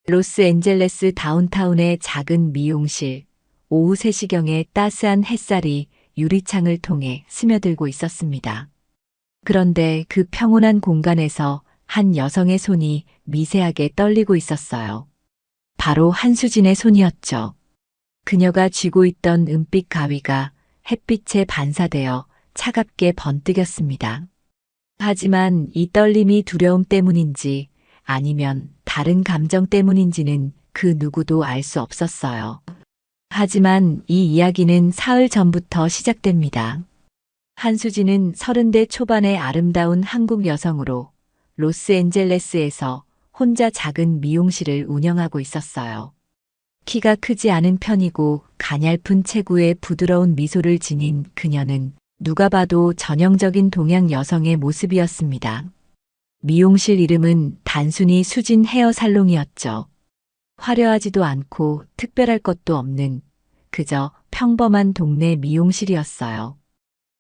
로스앤젤레스 다운타운의 작은 미용실. 오후 3시경에 따스한 햇살이 유리창을 통해 스며들고 있었습니다. 그런데 그 평온한 공간에서 한 여성의 손이 미세하게 떨리고 있었어요. 바로 한수진의 손이었죠. 그녀가 쥐고 있던 은빛 가위가 햇빛에 반사되어 차갑게 번뜩였습니다. 하지만 이 떨림이 두려움 때문인지 아니면 다른 감정 때문인지는 그 누구도 알 수 없었어요. 하지만 이 이야기는 사흘 전부터 시작됩니다. 한수진은 30대 초반의 아름다운 한국 여성으로 로스앤젤레스에서 혼자 작은 미용실을 운영하고 있었어요. 키가 크지 않은 편이고 가냘픈 체구에 부드러운 미소를 지닌 그녀는 누가 봐도 전형적인 동양 여성의 모습이었습니다. 미용실 이름은 단순히 수진 헤어 살롱이었죠. 화려하지도 않고 특별할 것도 없는 그저 평범한 동네 미용실이었어요.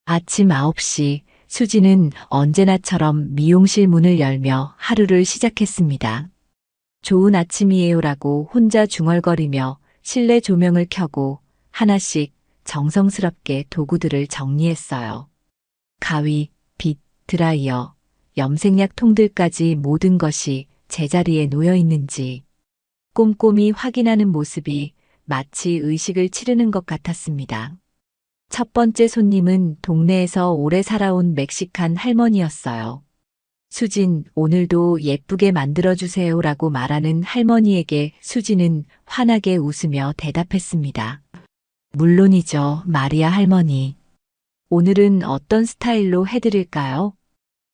아침 9시 수진은 언제나처럼 미용실 문을 열며 하루를 시작했습니다. 좋은 아침이에요라고 혼자 중얼거리며 실내 조명을 켜고 하나씩 정성스럽게 도구들을 정리했어요. 가위, 빗, 드라이어, 염색약 통들까지 모든 것이 제자리에 놓여 있는지 꼼꼼히 확인하는 모습이 마치 의식을 치르는 것 같았습니다. 첫 번째 손님은 동네에서 오래 살아온 멕시칸 할머니였어요. 수진, 오늘도 예쁘게 만들어주세요라고 말하는 할머니에게 수진은 환하게 웃으며 대답했습니다. 물론이죠, 마리아 할머니. 오늘은 어떤 스타일로 해드릴까요?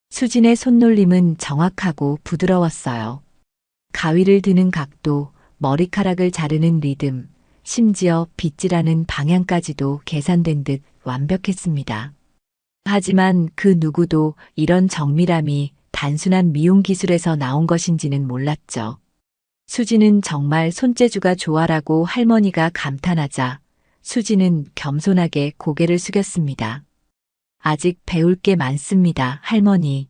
수진의 손놀림은 정확하고 부드러웠어요. 가위를 드는 각도, 머리카락을 자르는 리듬, 심지어 빗질하는 방향까지도 계산된 듯 완벽했습니다. 하지만 그 누구도 이런 정밀함이 단순한 미용 기술에서 나온 것인지는 몰랐죠. 수지는 정말 손재주가 좋아라고 할머니가 감탄하자 수지는 겸손하게 고개를 숙였습니다. 아직 배울 게 많습니다, 할머니.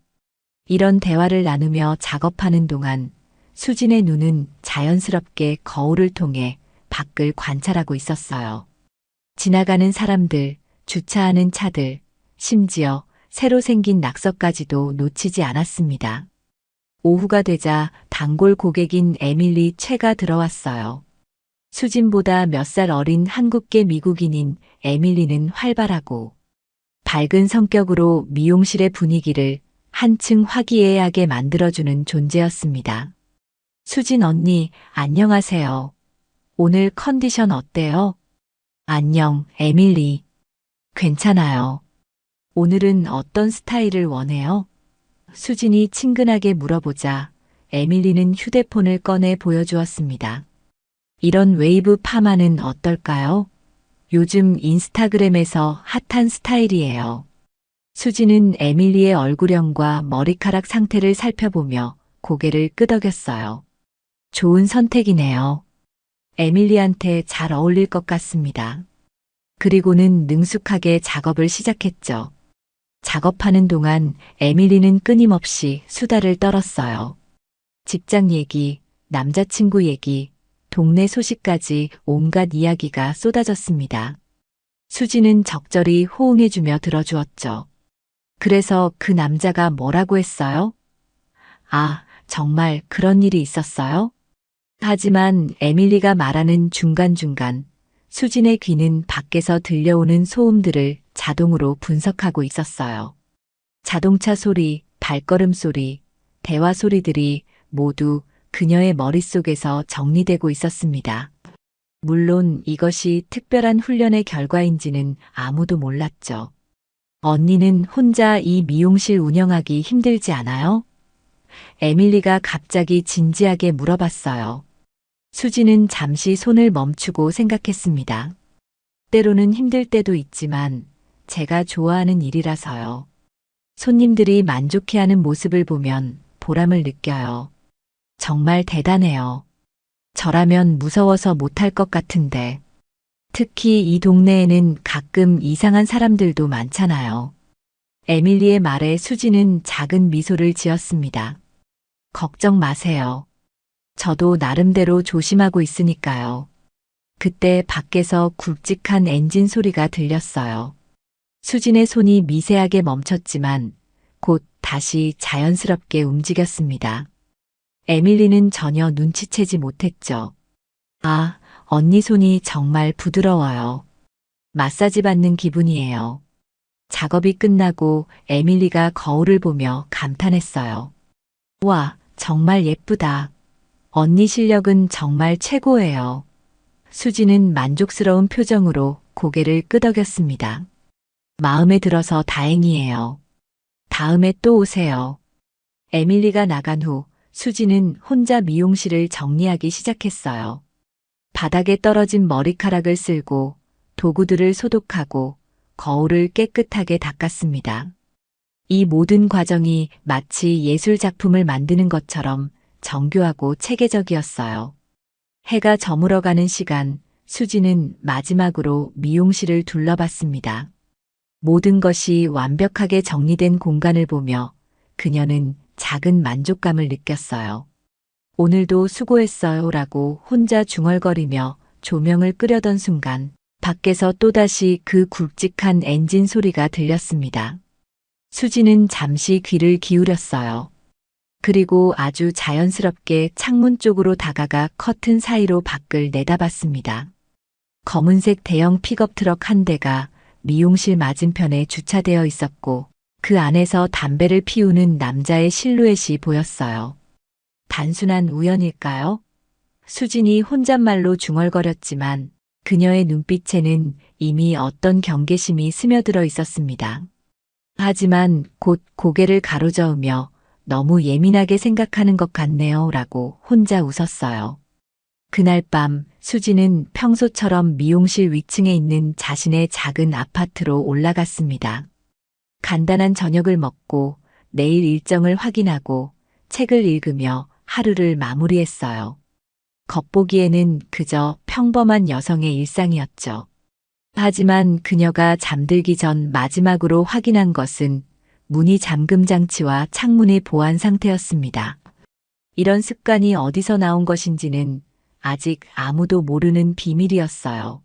이런 대화를 나누며 작업하는 동안 수진의 눈은 자연스럽게 거울을 통해 밖을 관찰하고 있었어요. 지나가는 사람들, 주차하는 차들, 심지어 새로 생긴 낙서까지도 놓치지 않았습니다. 오후가 되자 단골 고객인 에밀리 최가 들어왔어요. 수진보다 몇 살 어린 한국계 미국인인 에밀리는 활발하고 밝은 성격으로 미용실의 분위기를 한층 화기애애하게 만들어주는 존재였습니다. 수진 언니, 안녕하세요. 오늘 컨디션 어때요? 안녕, 에밀리. 괜찮아요. 오늘은 어떤 스타일을 원해요? 수진이 친근하게 물어보자 에밀리는 휴대폰을 꺼내 보여주었습니다. 이런 웨이브 파마는 어떨까요? 요즘 인스타그램에서 핫한 스타일이에요. 수진은 에밀리의 얼굴형과 머리카락 상태를 살펴보며 고개를 끄덕였어요. 좋은 선택이네요. 에밀리한테 잘 어울릴 것 같습니다. 그리고는 능숙하게 작업을 시작했죠. 작업하는 동안 에밀리는 끊임없이 수다를 떨었어요. 직장 얘기, 남자친구 얘기, 동네 소식까지 온갖 이야기가 쏟아졌습니다. 수지는 적절히 호응해주며 들어주었죠. 그래서 그 남자가 뭐라고 했어요? 아, 정말 그런 일이 있었어요? 하지만 에밀리가 말하는 중간중간 수진의 귀는 밖에서 들려오는 소음들을 자동으로 분석하고 있었어요. 자동차 소리, 발걸음 소리, 대화 소리들이 모두 그녀의 머릿속에서 정리되고 있었습니다. 물론 이것이 특별한 훈련의 결과인지는 아무도 몰랐죠. 언니는 혼자 이 미용실 운영하기 힘들지 않아요? 에밀리가 갑자기 진지하게 물어봤어요. 수지는 잠시 손을 멈추고 생각했습니다. 때로는 힘들 때도 있지만 제가 좋아하는 일이라서요. 손님들이 만족해하는 모습을 보면 보람을 느껴요. 정말 대단해요. 저라면 무서워서 못할 것 같은데. 특히 이 동네에는 가끔 이상한 사람들도 많잖아요. 에밀리의 말에 수지는 작은 미소를 지었습니다. 걱정 마세요. 저도 나름대로 조심하고 있으니까요. 그때 밖에서 굵직한 엔진 소리가 들렸어요. 수진의 손이 미세하게 멈췄지만 곧 다시 자연스럽게 움직였습니다. 에밀리는 전혀 눈치채지 못했죠. 아, 언니 손이 정말 부드러워요. 마사지 받는 기분이에요. 작업이 끝나고 에밀리가 거울을 보며 감탄했어요. 와, 정말 예쁘다. 언니 실력은 정말 최고예요. 수지는 만족스러운 표정으로 고개를 끄덕였습니다. 마음에 들어서 다행이에요. 다음에 또 오세요. 에밀리가 나간 후 수지는 혼자 미용실을 정리하기 시작했어요. 바닥에 떨어진 머리카락을 쓸고 도구들을 소독하고 거울을 깨끗하게 닦았습니다. 이 모든 과정이 마치 예술 작품을 만드는 것처럼 정교하고 체계적이었어요. 해가 저물어가는 시간, 수지는 마지막으로 미용실을 둘러봤습니다. 모든 것이 완벽하게 정리된 공간을 보며 그녀는 작은 만족감을 느꼈어요. 오늘도 수고했어요 라고 혼자 중얼거리며 조명을 끄려던 순간 밖에서 또다시 그 굵직한 엔진 소리가 들렸습니다. 수지는 잠시 귀를 기울였어요. 그리고 아주 자연스럽게 창문 쪽으로 다가가 커튼 사이로 밖을 내다봤습니다. 검은색 대형 픽업 트럭 한 대가 미용실 맞은편에 주차되어 있었고 그 안에서 담배를 피우는 남자의 실루엣이 보였어요. 단순한 우연일까요? 수진이 혼잣말로 중얼거렸지만 그녀의 눈빛에는 이미 어떤 경계심이 스며들어 있었습니다. 하지만 곧 고개를 가로저으며 너무 예민하게 생각하는 것 같네요 라고 혼자 웃었어요. 그날 밤 수지는 평소처럼 미용실 위층에 있는 자신의 작은 아파트로 올라갔습니다. 간단한 저녁을 먹고 내일 일정을 확인하고 책을 읽으며 하루를 마무리했어요. 겉보기에는 그저 평범한 여성의 일상이었죠. 하지만 그녀가 잠들기 전 마지막으로 확인한 것은 문이 잠금 장치와 창문의 보안 상태였습니다. 이런 습관이 어디서 나온 것인지는 아직 아무도 모르는 비밀이었어요.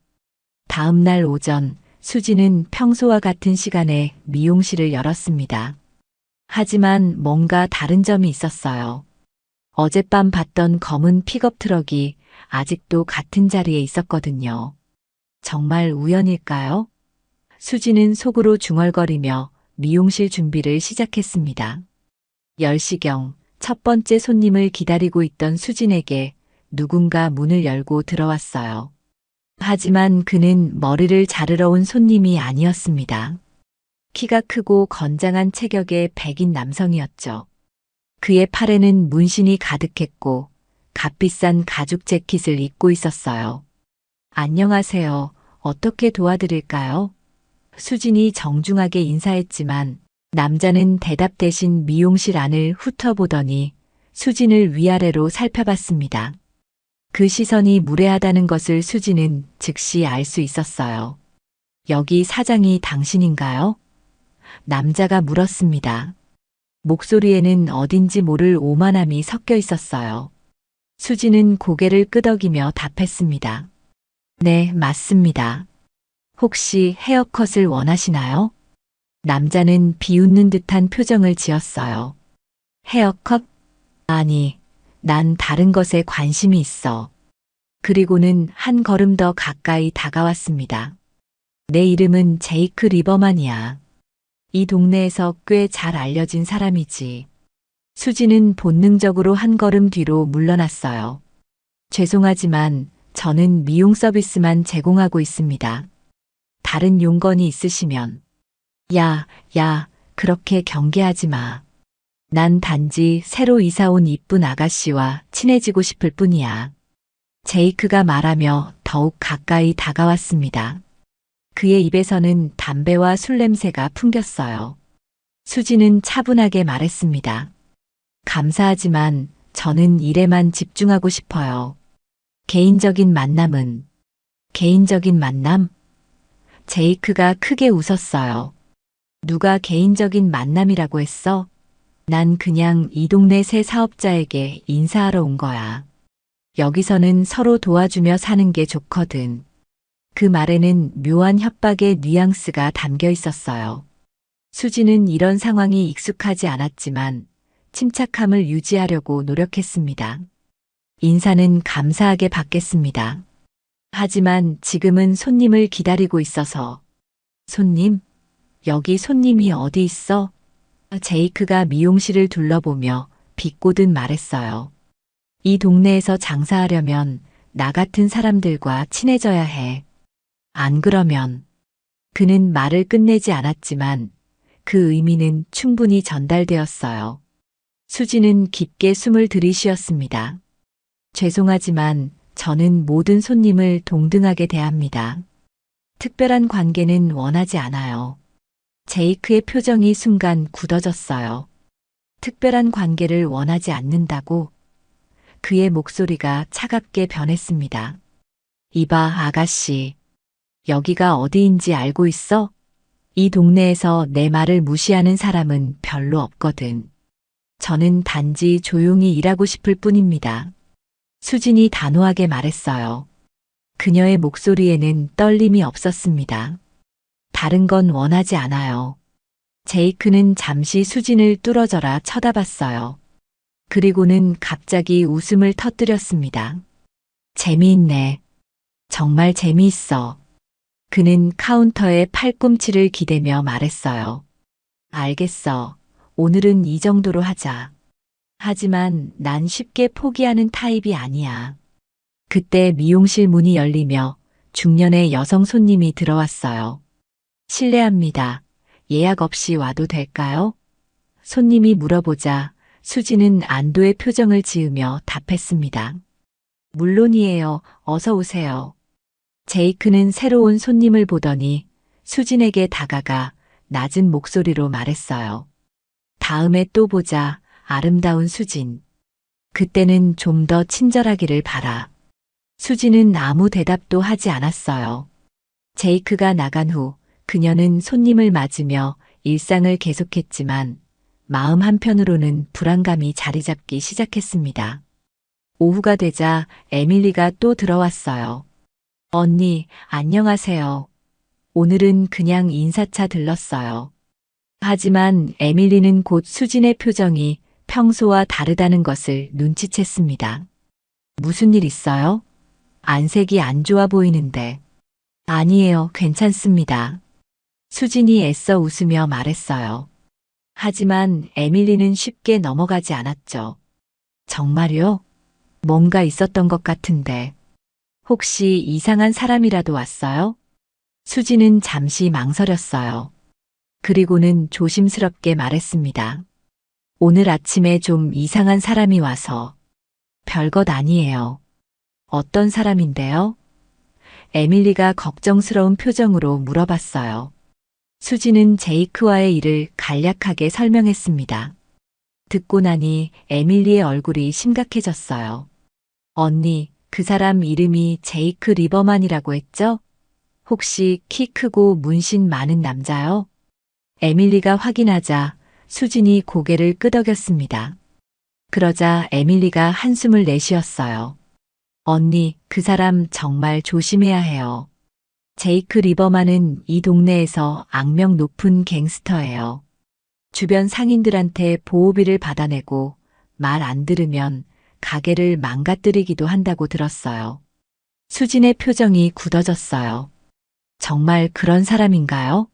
다음 날 오전, 수지는 평소와 같은 시간에 미용실을 열었습니다. 하지만 뭔가 다른 점이 있었어요. 어젯밤 봤던 검은 픽업 트럭이 아직도 같은 자리에 있었거든요. 정말 우연일까요? 수지는 속으로 중얼거리며 미용실 준비를 시작했습니다. 10시경 첫 번째 손님을 기다리고 있던 수진에게 누군가 문을 열고 들어왔어요. 하지만 그는 머리를 자르러 온 손님이 아니었습니다. 키가 크고 건장한 체격의 백인 남성이었죠. 그의 팔에는 문신이 가득했고 값비싼 가죽 재킷을 입고 있었어요. 안녕하세요. 어떻게 도와드릴까요? 수진이 정중하게 인사했지만 남자는 대답 대신 미용실 안을 훑어보더니 수진을 위아래로 살펴봤습니다. 그 시선이 무례하다는 것을 수진은 즉시 알 수 있었어요. 여기 사장이 당신인가요? 남자가 물었습니다. 목소리에는 어딘지 모를 오만함이 섞여 있었어요. 수진은 고개를 끄덕이며 답했습니다. 네, 맞습니다. 혹시 헤어컷을 원하시나요? 남자는 비웃는 듯한 표정을 지었어요. 헤어컷? 아니, 난 다른 것에 관심이 있어. 그리고는 한 걸음 더 가까이 다가왔습니다. 내 이름은 제이크 리버만이야. 이 동네에서 꽤 잘 알려진 사람이지. 수지는 본능적으로 한 걸음 뒤로 물러났어요. 죄송하지만 저는 미용 서비스만 제공하고 있습니다. 다른 용건이 있으시면. 야, 그렇게 경계하지 마. 난 단지 새로 이사 온 이쁜 아가씨와 친해지고 싶을 뿐이야. 제이크가 말하며 더욱 가까이 다가왔습니다. 그의 입에서는 담배와 술 냄새가 풍겼어요. 수지는 차분하게 말했습니다. 감사하지만 저는 일에만 집중하고 싶어요. 개인적인 만남은? 개인적인 만남? 제이크가 크게 웃었어요. 누가 개인적인 만남이라고 했어? 난 그냥 이 동네 새 사업자에게 인사하러 온 거야. 여기서는 서로 도와주며 사는 게 좋거든. 그 말에는 묘한 협박의 뉘앙스가 담겨 있었어요. 수지는 이런 상황이 익숙하지 않았지만 침착함을 유지하려고 노력했습니다. 인사는 감사하게 받겠습니다. 하지만 지금은 손님을 기다리고 있어서. 손님? 여기 손님이 어디 있어? 제이크가 미용실을 둘러보며 비꼬듯 말했어요. 이 동네에서 장사하려면 나 같은 사람들과 친해져야 해. 안 그러면. 그는 말을 끝내지 않았지만 그 의미는 충분히 전달되었어요. 수지는 깊게 숨을 들이쉬었습니다. 죄송하지만 저는 모든 손님을 동등하게 대합니다. 특별한 관계는 원하지 않아요. 제이크의 표정이 순간 굳어졌어요. 특별한 관계를 원하지 않는다고? 그의 목소리가 차갑게 변했습니다. 이봐, 아가씨. 여기가 어디인지 알고 있어? 이 동네에서 내 말을 무시하는 사람은 별로 없거든. 저는 단지 조용히 일하고 싶을 뿐입니다. 수진이 단호하게 말했어요. 그녀의 목소리에는 떨림이 없었습니다. 다른 건 원하지 않아요. 제이크는 잠시 수진을 뚫어져라 쳐다봤어요. 그리고는 갑자기 웃음을 터뜨렸습니다. 재미있네. 정말 재미있어. 그는 카운터에 팔꿈치를 기대며 말했어요. 알겠어. 오늘은 이 정도로 하자. 하지만 난 쉽게 포기하는 타입이 아니야. 그때 미용실 문이 열리며 중년의 여성 손님이 들어왔어요. 실례합니다. 예약 없이 와도 될까요? 손님이 물어보자 수지는 안도의 표정을 지으며 답했습니다. 물론이에요. 어서 오세요. 제이크는 새로운 손님을 보더니 수진에게 다가가 낮은 목소리로 말했어요. 다음에 또 보자, 아름다운 수진. 그때는 좀 더 친절하기를 바라. 수진은 아무 대답도 하지 않았어요. 제이크가 나간 후 그녀는 손님을 맞으며 일상을 계속했지만 마음 한편으로는 불안감이 자리 잡기 시작했습니다. 오후가 되자 에밀리가 또 들어왔어요. 언니, 안녕하세요. 오늘은 그냥 인사차 들렀어요. 하지만 에밀리는 곧 수진의 표정이 평소와 다르다는 것을 눈치챘습니다. 무슨 일 있어요? 안색이 안 좋아 보이는데. 아니에요, 괜찮습니다. 수진이 애써 웃으며 말했어요. 하지만 에밀리는 쉽게 넘어가지 않았죠. 정말요? 뭔가 있었던 것 같은데. 혹시 이상한 사람이라도 왔어요? 수지는 잠시 망설였어요. 그리고는 조심스럽게 말했습니다. 오늘 아침에 좀 이상한 사람이 와서. 별것 아니에요. 어떤 사람인데요? 에밀리가 걱정스러운 표정으로 물어봤어요. 수지는 제이크와의 일을 간략하게 설명했습니다. 듣고 나니 에밀리의 얼굴이 심각해졌어요. 언니, 그 사람 이름이 제이크 리버만이라고 했죠? 혹시 키 크고 문신 많은 남자요? 에밀리가 확인하자 수진이 고개를 끄덕였습니다. 그러자 에밀리가 한숨을 내쉬었어요. 언니, 그 사람 정말 조심해야 해요. 제이크 리버만은 이 동네에서 악명 높은 갱스터예요. 주변 상인들한테 보호비를 받아내고 말 안 들으면 가게를 망가뜨리기도 한다고 들었어요. 수진의 표정이 굳어졌어요. 정말 그런 사람인가요?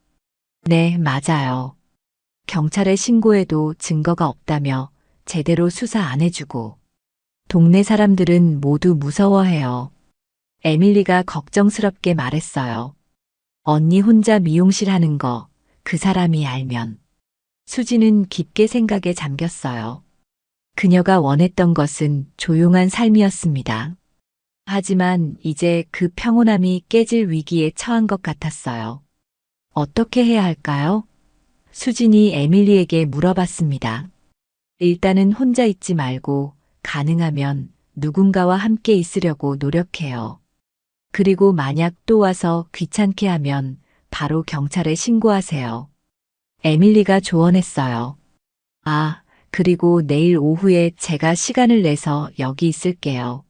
네, 맞아요. 경찰에 신고해도 증거가 없다며 제대로 수사 안 해주고 동네 사람들은 모두 무서워해요. 에밀리가 걱정스럽게 말했어요. 언니 혼자 미용실 하는 거 그 사람이 알면. 수지는 깊게 생각에 잠겼어요. 그녀가 원했던 것은 조용한 삶이었습니다. 하지만 이제 그 평온함이 깨질 위기에 처한 것 같았어요. 어떻게 해야 할까요? 수진이 에밀리에게 물어봤습니다. 일단은 혼자 있지 말고 가능하면 누군가와 함께 있으려고 노력해요. 그리고 만약 또 와서 귀찮게 하면 바로 경찰에 신고하세요. 에밀리가 조언했어요. 아, 그리고 내일 오후에 제가 시간을 내서 여기 있을게요.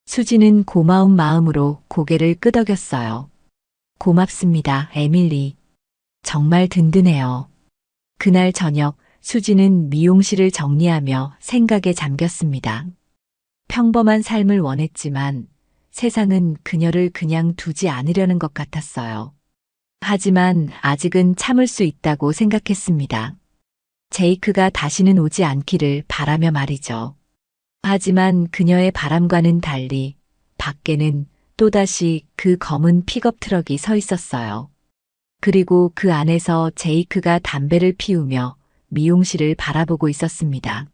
수지는 고마운 마음으로 고개를 끄덕였어요. 고맙습니다, 에밀리. 정말 든든해요. 그날 저녁 수지는 미용실을 정리하며 생각에 잠겼습니다. 평범한 삶을 원했지만 세상은 그녀를 그냥 두지 않으려는 것 같았어요. 하지만 아직은 참을 수 있다고 생각했습니다. 제이크가 다시는 오지 않기를 바라며 말이죠. 하지만 그녀의 바람과는 달리 밖에는 또다시 그 검은 픽업 트럭이 서 있었어요. 그리고 그 안에서 제이크가 담배를 피우며 미용실을 바라보고 있었습니다.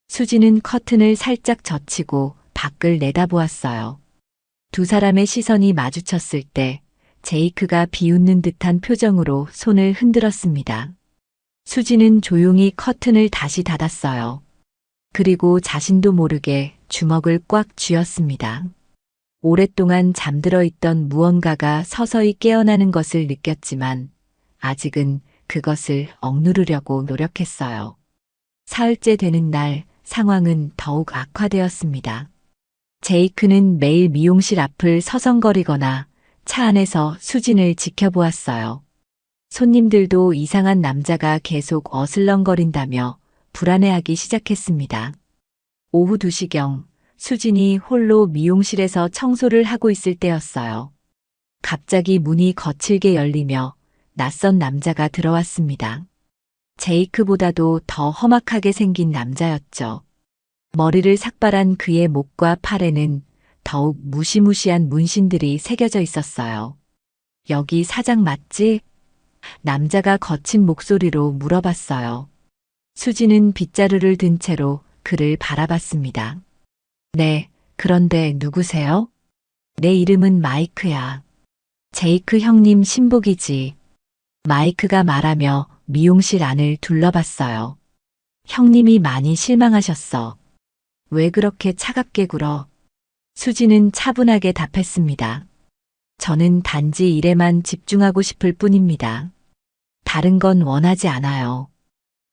수지는 커튼을 살짝 젖히고 밖을 내다보았어요. 두 사람의 시선이 마주쳤을 때 제이크가 비웃는 듯한 표정으로 손을 흔들었습니다. 수지는 조용히 커튼을 다시 닫았어요. 그리고 자신도 모르게 주먹을 꽉 쥐었습니다. 오랫동안 잠들어 있던 무언가가 서서히 깨어나는 것을 느꼈지만 아직은 그것을 억누르려고 노력했어요. 사흘째 되는 날 상황은 더욱 악화되었습니다. 제이크는 매일 미용실 앞을 서성거리거나 차 안에서 수진을 지켜보았어요. 손님들도 이상한 남자가 계속 어슬렁거린다며 불안해하기 시작했습니다. 오후 2시경 수진이 홀로 미용실에서 청소를 하고 있을 때였어요. 갑자기 문이 거칠게 열리며 낯선 남자가 들어왔습니다. 제이크보다도 더 험악하게 생긴 남자였죠. 머리를 삭발한 그의 목과 팔에는 더욱 무시무시한 문신들이 새겨져 있었어요. 여기 사장 맞지? 남자가 거친 목소리로 물어봤어요. 수지는 빗자루를 든 채로 그를 바라봤습니다. 네, 그런데 누구세요? 내 이름은 마이크야. 제이크 형님 신복이지. 마이크가 말하며 미용실 안을 둘러봤어요. 형님이 많이 실망하셨어. 왜 그렇게 차갑게 굴어? 수지는 차분하게 답했습니다. 저는 단지 일에만 집중하고 싶을 뿐입니다. 다른 건 원하지 않아요.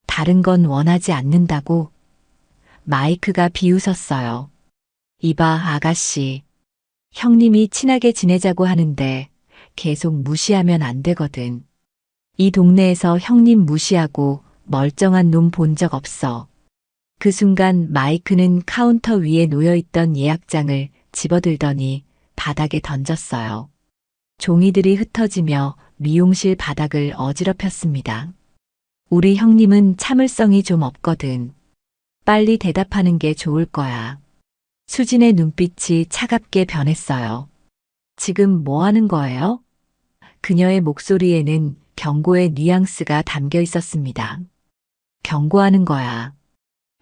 다른 건 원하지 않는다고? 마이크가 비웃었어요. 이봐, 아가씨. 형님이 친하게 지내자고 하는데 계속 무시하면 안 되거든. 이 동네에서 형님 무시하고 멀쩡한 놈 본 적 없어. 그 순간 마이크는 카운터 위에 놓여있던 예약장을 집어들더니 바닥에 던졌어요. 종이들이 흩어지며 미용실 바닥을 어지럽혔습니다. 우리 형님은 참을성이 좀 없거든. 빨리 대답하는 게 좋을 거야. 수진의 눈빛이 차갑게 변했어요. 지금 뭐 하는 거예요? 그녀의 목소리에는 경고의 뉘앙스가 담겨 있었습니다. 경고하는 거야.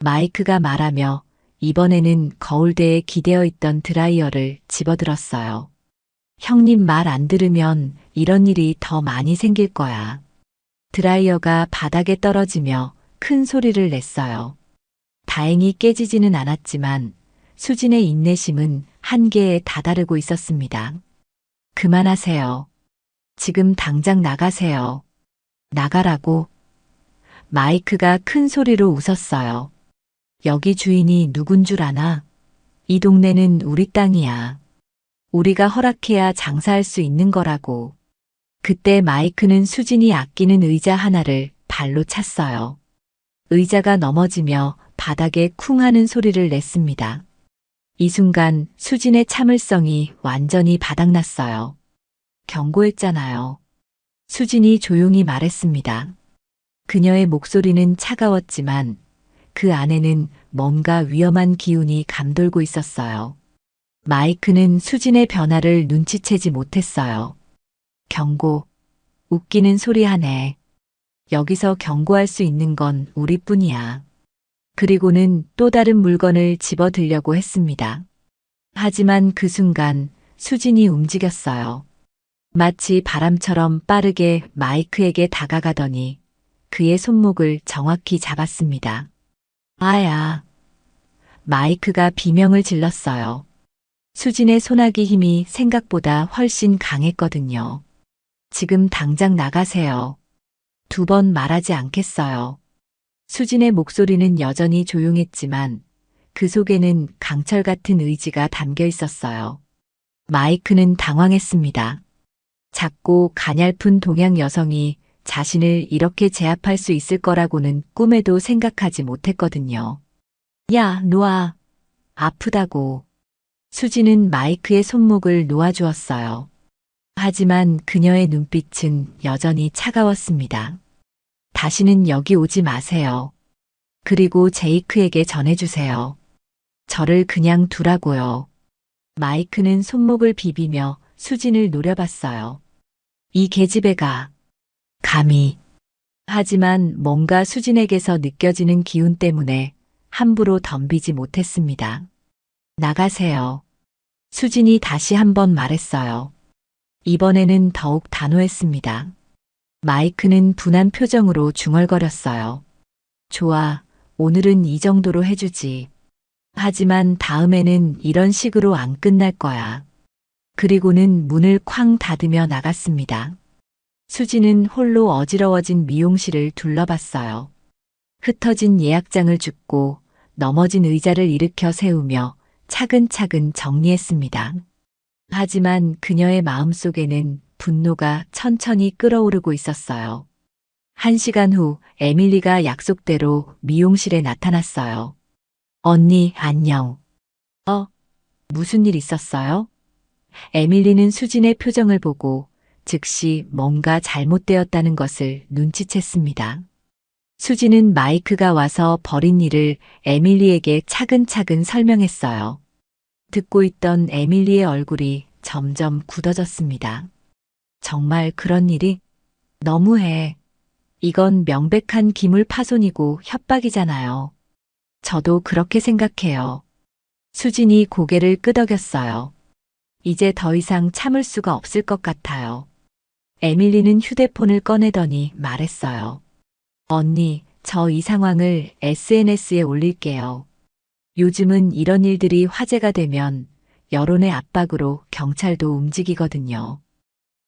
마이크가 말하며 이번에는 거울대에 기대어 있던 드라이어를 집어들었어요. 형님 말 안 들으면 이런 일이 더 많이 생길 거야. 드라이어가 바닥에 떨어지며 큰 소리를 냈어요. 다행히 깨지지는 않았지만 수진의 인내심은 한계에 다다르고 있었습니다. 그만하세요. 지금 당장 나가세요. 나가라고. 마이크가 큰 소리로 웃었어요. 여기 주인이 누군 줄 아나? 이 동네는 우리 땅이야. 우리가 허락해야 장사할 수 있는 거라고. 그때 마이크는 수진이 아끼는 의자 하나를 발로 찼어요. 의자가 넘어지며 바닥에 쿵 하는 소리를 냈습니다. 이 순간 수진의 참을성이 완전히 바닥났어요. 경고했잖아요. 수진이 조용히 말했습니다. 그녀의 목소리는 차가웠지만 그 안에는 뭔가 위험한 기운이 감돌고 있었어요. 마이크는 수진의 변화를 눈치채지 못했어요. 경고. 웃기는 소리 하네. 여기서 경고할 수 있는 건 우리뿐이야. 그리고는 또 다른 물건을 집어들려고 했습니다. 하지만 그 순간 수진이 움직였어요. 마치 바람처럼 빠르게 마이크에게 다가가더니 그의 손목을 정확히 잡았습니다. 아야. 마이크가 비명을 질렀어요. 수진의 소나기 힘이 생각보다 훨씬 강했거든요. 지금 당장 나가세요. 2번 말하지 않겠어요. 수진의 목소리는 여전히 조용했지만 그 속에는 강철 같은 의지가 담겨 있었어요. 마이크는 당황했습니다. 작고 가냘픈 동양 여성이 자신을 이렇게 제압할 수 있을 거라고는 꿈에도 생각하지 못했거든요. 야, 놓아. 아프다고. 수지는 마이크의 손목을 놓아주었어요. 하지만 그녀의 눈빛은 여전히 차가웠습니다. 다시는 여기 오지 마세요. 그리고 제이크에게 전해주세요. 저를 그냥 두라고요. 마이크는 손목을 비비며 수진을 노려봤어요. 이 계집애가 감히. 하지만 뭔가 수진에게서 느껴지는 기운 때문에 함부로 덤비지 못했습니다. 나가세요. 수진이 다시 한번 말했어요. 이번에는 더욱 단호했습니다. 마이크는 분한 표정으로 중얼거렸어요. 좋아, 오늘은 이 정도로 해주지. 하지만 다음에는 이런 식으로 안 끝날 거야. 그리고는 문을 쾅 닫으며 나갔습니다. 수지는 홀로 어지러워진 미용실을 둘러봤어요. 흩어진 예약장을 줍고 넘어진 의자를 일으켜 세우며 차근차근 정리했습니다. 하지만 그녀의 마음속에는 분노가 천천히 끓어오르고 있었어요. 1시간 후 에밀리가 약속대로 미용실에 나타났어요. 언니, 안녕. 무슨 일 있었어요? 에밀리는 수진의 표정을 보고 즉시 뭔가 잘못되었다는 것을 눈치챘습니다. 수진은 마이크가 와서 벌인 일을 에밀리에게 차근차근 설명했어요. 듣고 있던 에밀리의 얼굴이 점점 굳어졌습니다. 정말 그런 일이? 너무해. 이건 명백한 기물 파손이고 협박이잖아요. 저도 그렇게 생각해요. 수진이 고개를 끄덕였어요. 이제 더 이상 참을 수가 없을 것 같아요. 에밀리는 휴대폰을 꺼내더니 말했어요. 언니, 저 이 상황을 SNS에 올릴게요. 요즘은 이런 일들이 화제가 되면 여론의 압박으로 경찰도 움직이거든요.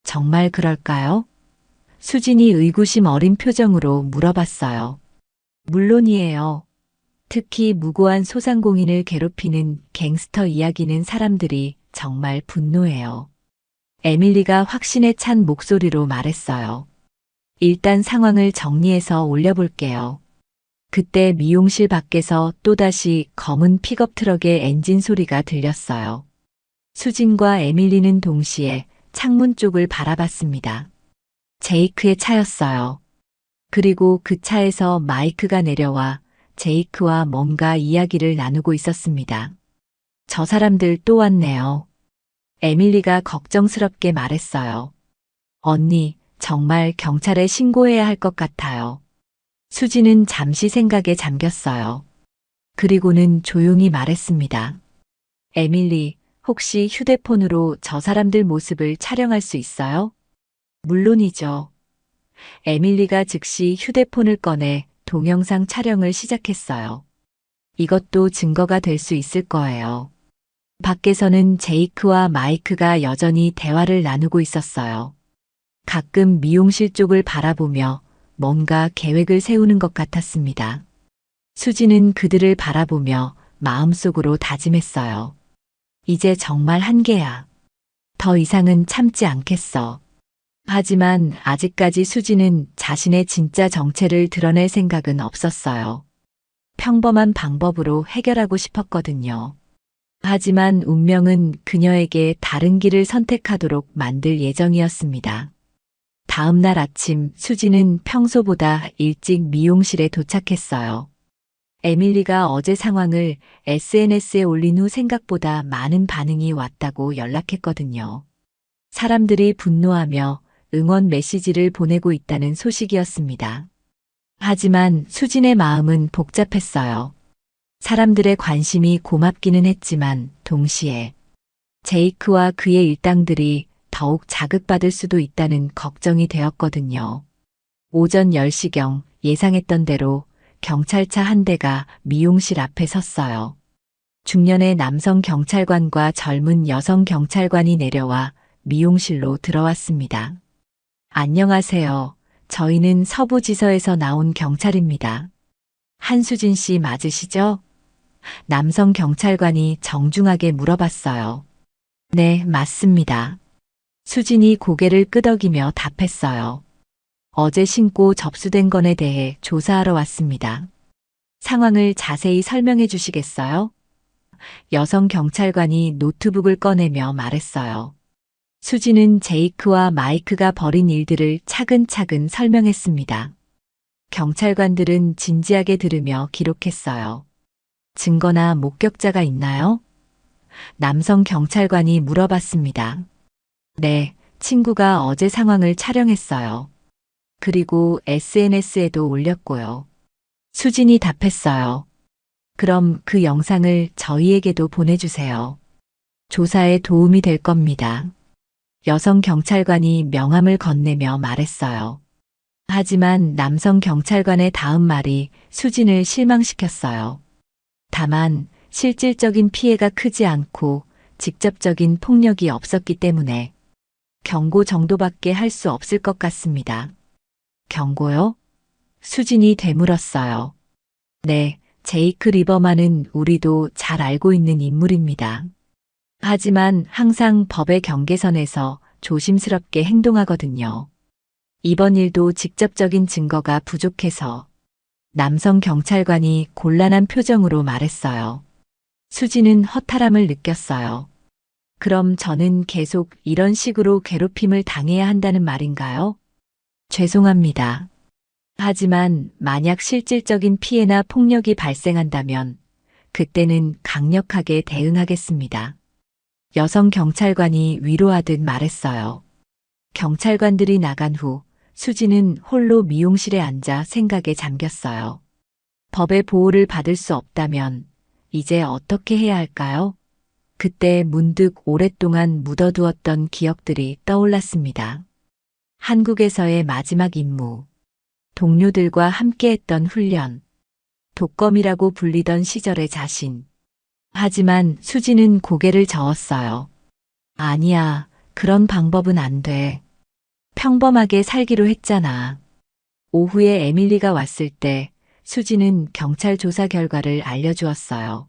정말 그럴까요? 수진이 의구심 어린 표정으로 물어봤어요. 물론이에요. 특히 무고한 소상공인을 괴롭히는 갱스터 이야기는 사람들이 정말 분노해요. 에밀리가 확신에 찬 목소리로 말했어요. 일단 상황을 정리해서 올려볼게요. 그때 미용실 밖에서 또다시 검은 픽업 트럭의 엔진 소리가 들렸어요. 수진과 에밀리는 동시에 창문 쪽을 바라봤습니다. 제이크의 차였어요. 그리고 그 차에서 마이크가 내려와 제이크와 뭔가 이야기를 나누고 있었습니다. 저 사람들 또 왔네요. 에밀리가 걱정스럽게 말했어요. 언니, 정말 경찰에 신고해야 할 것 같아요. 수지는 잠시 생각에 잠겼어요. 그리고는 조용히 말했습니다. 에밀리, 혹시 휴대폰으로 저 사람들 모습을 촬영할 수 있어요? 물론이죠. 에밀리가 즉시 휴대폰을 꺼내 동영상 촬영을 시작했어요. 이것도 증거가 될 수 있을 거예요. 밖에서는 제이크와 마이크가 여전히 대화를 나누고 있었어요. 가끔 미용실 쪽을 바라보며 뭔가 계획을 세우는 것 같았습니다. 수지는 그들을 바라보며 마음속으로 다짐했어요. 이제 정말 한계야. 더 이상은 참지 않겠어. 하지만 아직까지 수지는 자신의 진짜 정체를 드러낼 생각은 없었어요. 평범한 방법으로 해결하고 싶었거든요. 하지만 운명은 그녀에게 다른 길을 선택하도록 만들 예정이었습니다. 다음 날 아침 수지는 평소보다 일찍 미용실에 도착했어요. 에밀리가 어제 상황을 SNS에 올린 후 생각보다 많은 반응이 왔다고 연락했거든요. 사람들이 분노하며 응원 메시지를 보내고 있다는 소식이었습니다. 하지만 수진의 마음은 복잡했어요. 사람들의 관심이 고맙기는 했지만 동시에 제이크와 그의 일당들이 더욱 자극받을 수도 있다는 걱정이 되었거든요. 오전 10시경 예상했던 대로 경찰차 한 대가 미용실 앞에 섰어요. 중년의 남성 경찰관과 젊은 여성 경찰관이 내려와 미용실로 들어왔습니다. 안녕하세요. 저희는 서부지서에서 나온 경찰입니다. 한수진 씨 맞으시죠? 남성 경찰관이 정중하게 물어봤어요. 네, 맞습니다. 수진이 고개를 끄덕이며 답했어요. 어제 신고 접수된 건에 대해 조사하러 왔습니다. 상황을 자세히 설명해 주시겠어요? 여성 경찰관이 노트북을 꺼내며 말했어요. 수지는 제이크와 마이크가 벌인 일들을 차근차근 설명했습니다. 경찰관들은 진지하게 들으며 기록했어요. 증거나 목격자가 있나요? 남성 경찰관이 물어봤습니다. 네, 친구가 어제 상황을 촬영했어요. 그리고 SNS에도 올렸고요. 수진이 답했어요. 그럼 그 영상을 저희에게도 보내주세요. 조사에 도움이 될 겁니다. 여성 경찰관이 명함을 건네며 말했어요. 하지만 남성 경찰관의 다음 말이 수진을 실망시켰어요. 다만 실질적인 피해가 크지 않고 직접적인 폭력이 없었기 때문에 경고 정도밖에 할 수 없을 것 같습니다. 경고요? 수진이 되물었어요. 네, 제이크 리버만은 우리도 잘 알고 있는 인물입니다. 하지만 항상 법의 경계선에서 조심스럽게 행동하거든요. 이번 일도 직접적인 증거가 부족해서 남성 경찰관이 곤란한 표정으로 말했어요. 수지는 허탈함을 느꼈어요. 그럼 저는 계속 이런 식으로 괴롭힘을 당해야 한다는 말인가요? 죄송합니다. 하지만 만약 실질적인 피해나 폭력이 발생한다면 그때는 강력하게 대응하겠습니다. 여성 경찰관이 위로하듯 말했어요. 경찰관들이 나간 후 수지는 홀로 미용실에 앉아 생각에 잠겼어요. 법의 보호를 받을 수 없다면 이제 어떻게 해야 할까요? 그때 문득 오랫동안 묻어두었던 기억들이 떠올랐습니다. 한국에서의 마지막 임무, 동료들과 함께했던 훈련, 독검이라고 불리던 시절의 자신. 하지만 수지는 고개를 저었어요. 아니야, 그런 방법은 안 돼. 평범하게 살기로 했잖아. 오후에 에밀리가 왔을 때 수지는 경찰 조사 결과를 알려주었어요.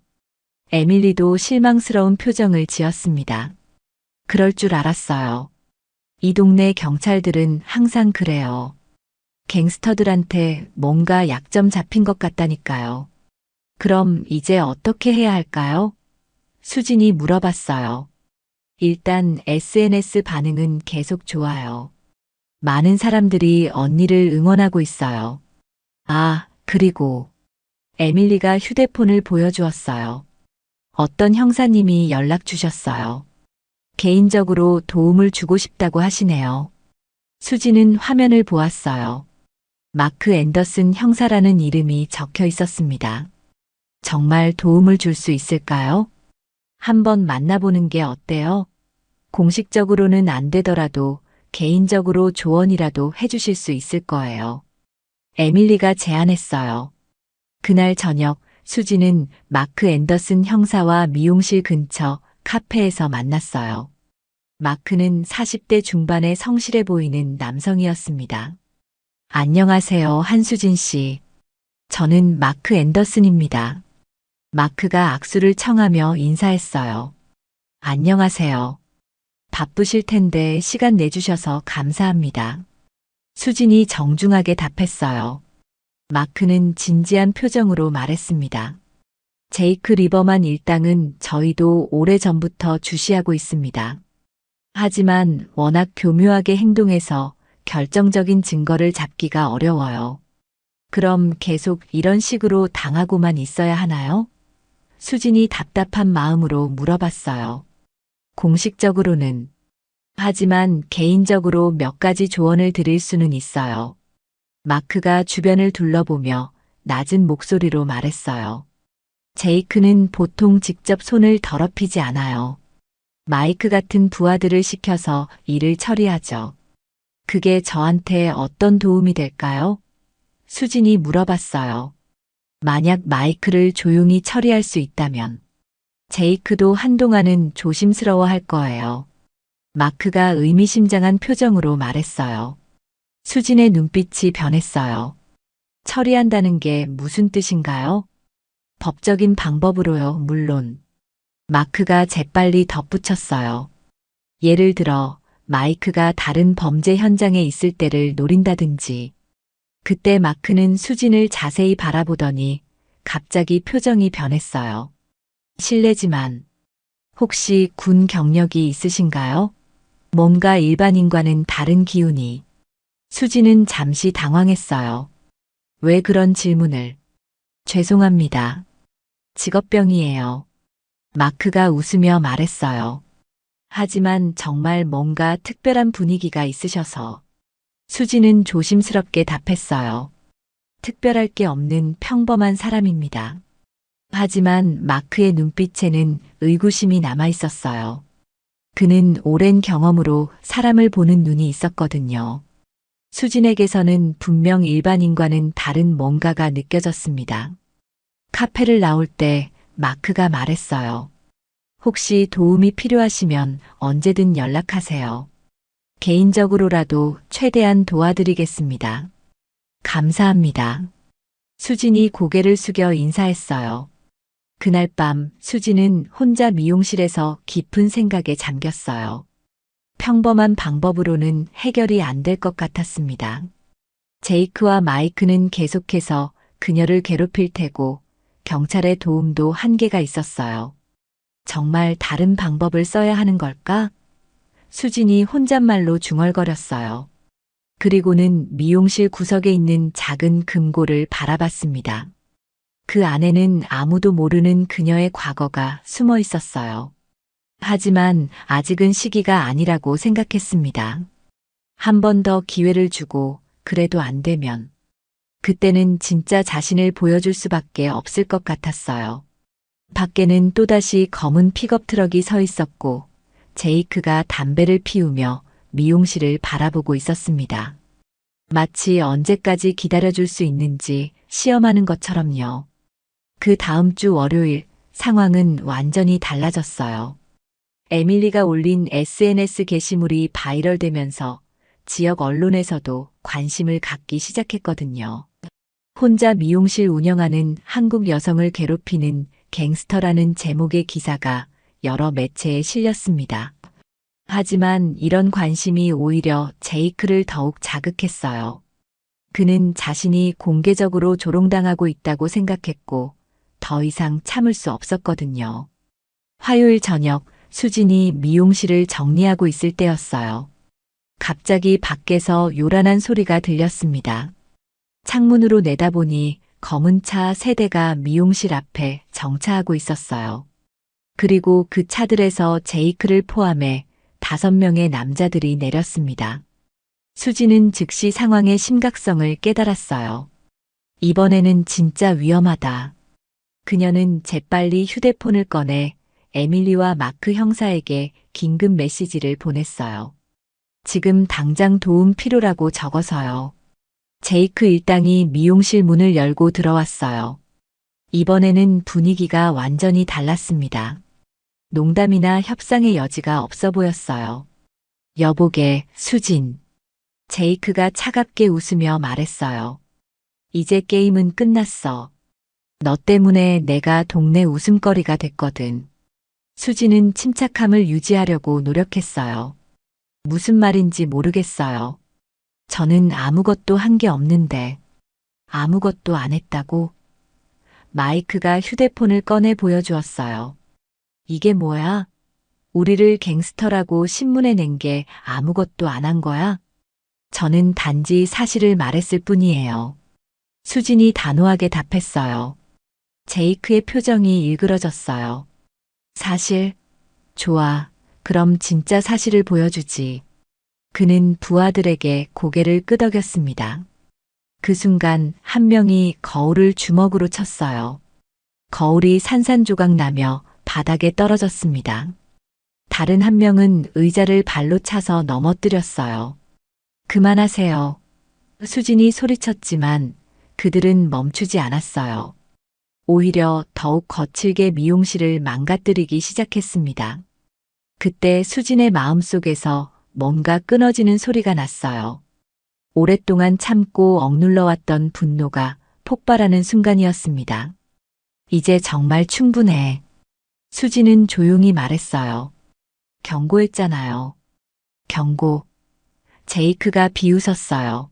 에밀리도 실망스러운 표정을 지었습니다. 그럴 줄 알았어요. 이 동네 경찰들은 항상 그래요. 갱스터들한테 뭔가 약점 잡힌 것 같다니까요. 그럼 이제 어떻게 해야 할까요? 수진이 물어봤어요. 일단 SNS 반응은 계속 좋아요. 많은 사람들이 언니를 응원하고 있어요. 아, 그리고 에밀리가 휴대폰을 보여주었어요. 어떤 형사님이 연락 주셨어요. 개인적으로 도움을 주고 싶다고 하시네요. 수지는 화면을 보았어요. 마크 앤더슨 형사라는 이름이 적혀 있었습니다. 정말 도움을 줄 수 있을까요? 한번 만나보는 게 어때요? 공식적으로는 안 되더라도 개인적으로 조언이라도 해주실 수 있을 거예요. 에밀리가 제안했어요. 그날 저녁 수지는 마크 앤더슨 형사와 미용실 근처 카페에서 만났어요. 마크는 40대 중반의 성실해 보이는 남성이었습니다. 안녕하세요, 한수진 씨. 저는 마크 앤더슨입니다. 마크가 악수를 청하며 인사했어요. 안녕하세요. 바쁘실 텐데 시간 내주셔서 감사합니다. 수진이 정중하게 답했어요. 마크는 진지한 표정으로 말했습니다. 제이크 리버만 일당은 저희도 오래전부터 주시하고 있습니다. 하지만 워낙 교묘하게 행동해서 결정적인 증거를 잡기가 어려워요. 그럼 계속 이런 식으로 당하고만 있어야 하나요? 수진이 답답한 마음으로 물어봤어요. 공식적으로는. 하지만 개인적으로 몇 가지 조언을 드릴 수는 있어요. 마크가 주변을 둘러보며 낮은 목소리로 말했어요. 제이크는 보통 직접 손을 더럽히지 않아요. 마이크 같은 부하들을 시켜서 일을 처리하죠. 그게 저한테 어떤 도움이 될까요? 수진이 물어봤어요. 만약 마이크를 조용히 처리할 수 있다면 제이크도 한동안은 조심스러워 할 거예요. 마크가 의미심장한 표정으로 말했어요. 수진의 눈빛이 변했어요. 처리한다는 게 무슨 뜻인가요? 법적인 방법으로요, 물론. 마크가 재빨리 덧붙였어요. 예를 들어 마이크가 다른 범죄 현장에 있을 때를 노린다든지. 그때 마크는 수진을 자세히 바라보더니 갑자기 표정이 변했어요. 실례지만 혹시 군 경력이 있으신가요? 뭔가 일반인과는 다른 기운이. 수진은 잠시 당황했어요. 왜 그런 질문을? 죄송합니다. 직업병이에요. 마크가 웃으며 말했어요. 하지만 정말 뭔가 특별한 분위기가 있으셔서. 수지는 조심스럽게 답했어요. 특별할 게 없는 평범한 사람입니다. 하지만 마크의 눈빛에는 의구심이 남아 있었어요. 그는 오랜 경험으로 사람을 보는 눈이 있었거든요. 수진에게서는 분명 일반인과는 다른 뭔가가 느껴졌습니다. 카페를 나올 때 마크가 말했어요. 혹시 도움이 필요하시면 언제든 연락하세요. 개인적으로라도 최대한 도와드리겠습니다. 감사합니다. 수진이 고개를 숙여 인사했어요. 그날 밤 수진은 혼자 미용실에서 깊은 생각에 잠겼어요. 평범한 방법으로는 해결이 안 될 것 같았습니다. 제이크와 마이크는 계속해서 그녀를 괴롭힐 테고 경찰의 도움도 한계가 있었어요. 정말 다른 방법을 써야 하는 걸까? 수진이 혼잣말로 중얼거렸어요. 그리고는 미용실 구석에 있는 작은 금고를 바라봤습니다. 그 안에는 아무도 모르는 그녀의 과거가 숨어 있었어요. 하지만 아직은 시기가 아니라고 생각했습니다. 한 번 더 기회를 주고 그래도 안 되면 그때는 진짜 자신을 보여줄 수밖에 없을 것 같았어요. 밖에는 또다시 검은 픽업 트럭이 서 있었고 제이크가 담배를 피우며 미용실을 바라보고 있었습니다. 마치 언제까지 기다려줄 수 있는지 시험하는 것처럼요. 그 다음 주 월요일 상황은 완전히 달라졌어요. 에밀리가 올린 SNS 게시물이 바이럴되면서 지역 언론에서도 관심을 갖기 시작했거든요. 혼자 미용실 운영하는 한국 여성을 괴롭히는 갱스터라는 제목의 기사가 여러 매체에 실렸습니다. 하지만 이런 관심이 오히려 제이크를 더욱 자극했어요. 그는 자신이 공개적으로 조롱당하고 있다고 생각했고 더 이상 참을 수 없었거든요. 화요일 저녁 수진이 미용실을 정리하고 있을 때였어요. 갑자기 밖에서 요란한 소리가 들렸습니다. 창문으로 내다보니 검은 차 3대가 미용실 앞에 정차하고 있었어요. 그리고 그 차들에서 제이크를 포함해 5명의 남자들이 내렸습니다. 수지는 즉시 상황의 심각성을 깨달았어요. 이번에는 진짜 위험하다. 그녀는 재빨리 휴대폰을 꺼내 에밀리와 마크 형사에게 긴급 메시지를 보냈어요. 지금 당장 도움 필요라고 적어서요. 제이크 일당이 미용실 문을 열고 들어왔어요. 이번에는 분위기가 완전히 달랐습니다. 농담이나 협상의 여지가 없어 보였어요. 여보게, 수진. 제이크가 차갑게 웃으며 말했어요. 이제 게임은 끝났어. 너 때문에 내가 동네 웃음거리가 됐거든. 수진은 침착함을 유지하려고 노력했어요. 무슨 말인지 모르겠어요. 저는 아무것도 한 게 없는데. 아무것도 안 했다고? 마이크가 휴대폰을 꺼내 보여주었어요. 이게 뭐야? 우리를 갱스터라고 신문에 낸 게 아무것도 안 한 거야? 저는 단지 사실을 말했을 뿐이에요. 수진이 단호하게 답했어요. 제이크의 표정이 일그러졌어요. 사실? 좋아. 그럼 진짜 사실을 보여주지. 그는 부하들에게 고개를 끄덕였습니다. 그 순간 한 명이 거울을 주먹으로 쳤어요. 거울이 산산조각 나며 바닥에 떨어졌습니다. 다른 한 명은 의자를 발로 차서 넘어뜨렸어요. 그만하세요. 수진이 소리쳤지만 그들은 멈추지 않았어요. 오히려 더욱 거칠게 미용실을 망가뜨리기 시작했습니다. 그때 수진의 마음속에서 뭔가 끊어지는 소리가 났어요. 오랫동안 참고 억눌러왔던 분노가 폭발하는 순간이었습니다. 이제 정말 충분해. 수지는 조용히 말했어요. 경고했잖아요. 경고. 제이크가 비웃었어요.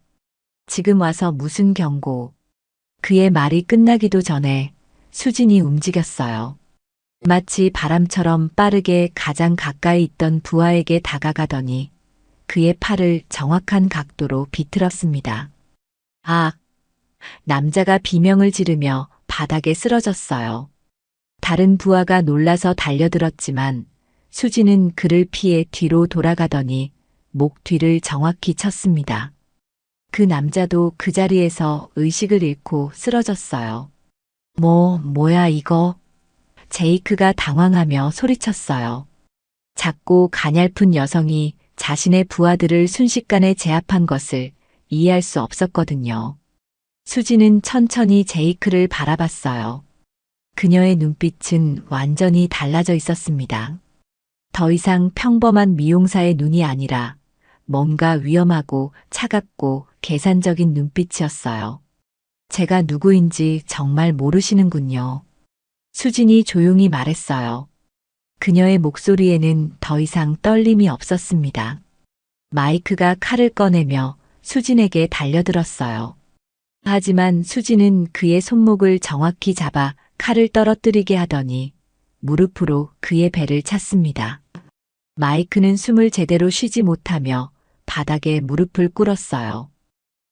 지금 와서 무슨 경고. 그의 말이 끝나기도 전에 수진이 움직였어요. 마치 바람처럼 빠르게 가장 가까이 있던 부하에게 다가가더니 그의 팔을 정확한 각도로 비틀었습니다. 아! 남자가 비명을 지르며 바닥에 쓰러졌어요. 다른 부하가 놀라서 달려들었지만 수지는 그를 피해 뒤로 돌아가더니 목 뒤를 정확히 쳤습니다. 그 남자도 그 자리에서 의식을 잃고 쓰러졌어요. 뭐야 이거? 제이크가 당황하며 소리쳤어요. 작고 가냘픈 여성이 자신의 부하들을 순식간에 제압한 것을 이해할 수 없었거든요. 수지는 천천히 제이크를 바라봤어요. 그녀의 눈빛은 완전히 달라져 있었습니다. 더 이상 평범한 미용사의 눈이 아니라 뭔가 위험하고 차갑고 계산적인 눈빛이었어요. 제가 누구인지 정말 모르시는군요. 수진이 조용히 말했어요. 그녀의 목소리에는 더 이상 떨림이 없었습니다. 마이크가 칼을 꺼내며 수진에게 달려들었어요. 하지만 수진은 그의 손목을 정확히 잡아 칼을 떨어뜨리게 하더니 무릎으로 그의 배를 찼습니다. 마이크는 숨을 제대로 쉬지 못하며 바닥에 무릎을 꿇었어요.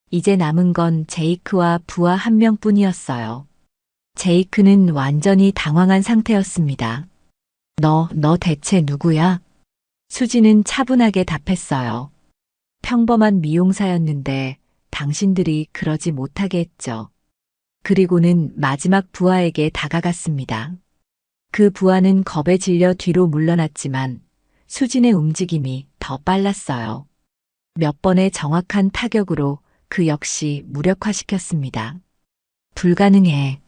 이제 남은 건 제이크와 부하 한 명뿐이었어요. 제이크는 완전히 당황한 상태였습니다. 너 대체 누구야? 수지는 차분하게 답했어요. 평범한 미용사였는데 당신들이 그러지 못하게 했죠. 그리고는 마지막 부하에게 다가갔습니다. 그 부하는 겁에 질려 뒤로 물러났지만 수진의 움직임이 더 빨랐어요. 몇 번의 정확한 타격으로 그 역시 무력화시켰습니다. 불가능해.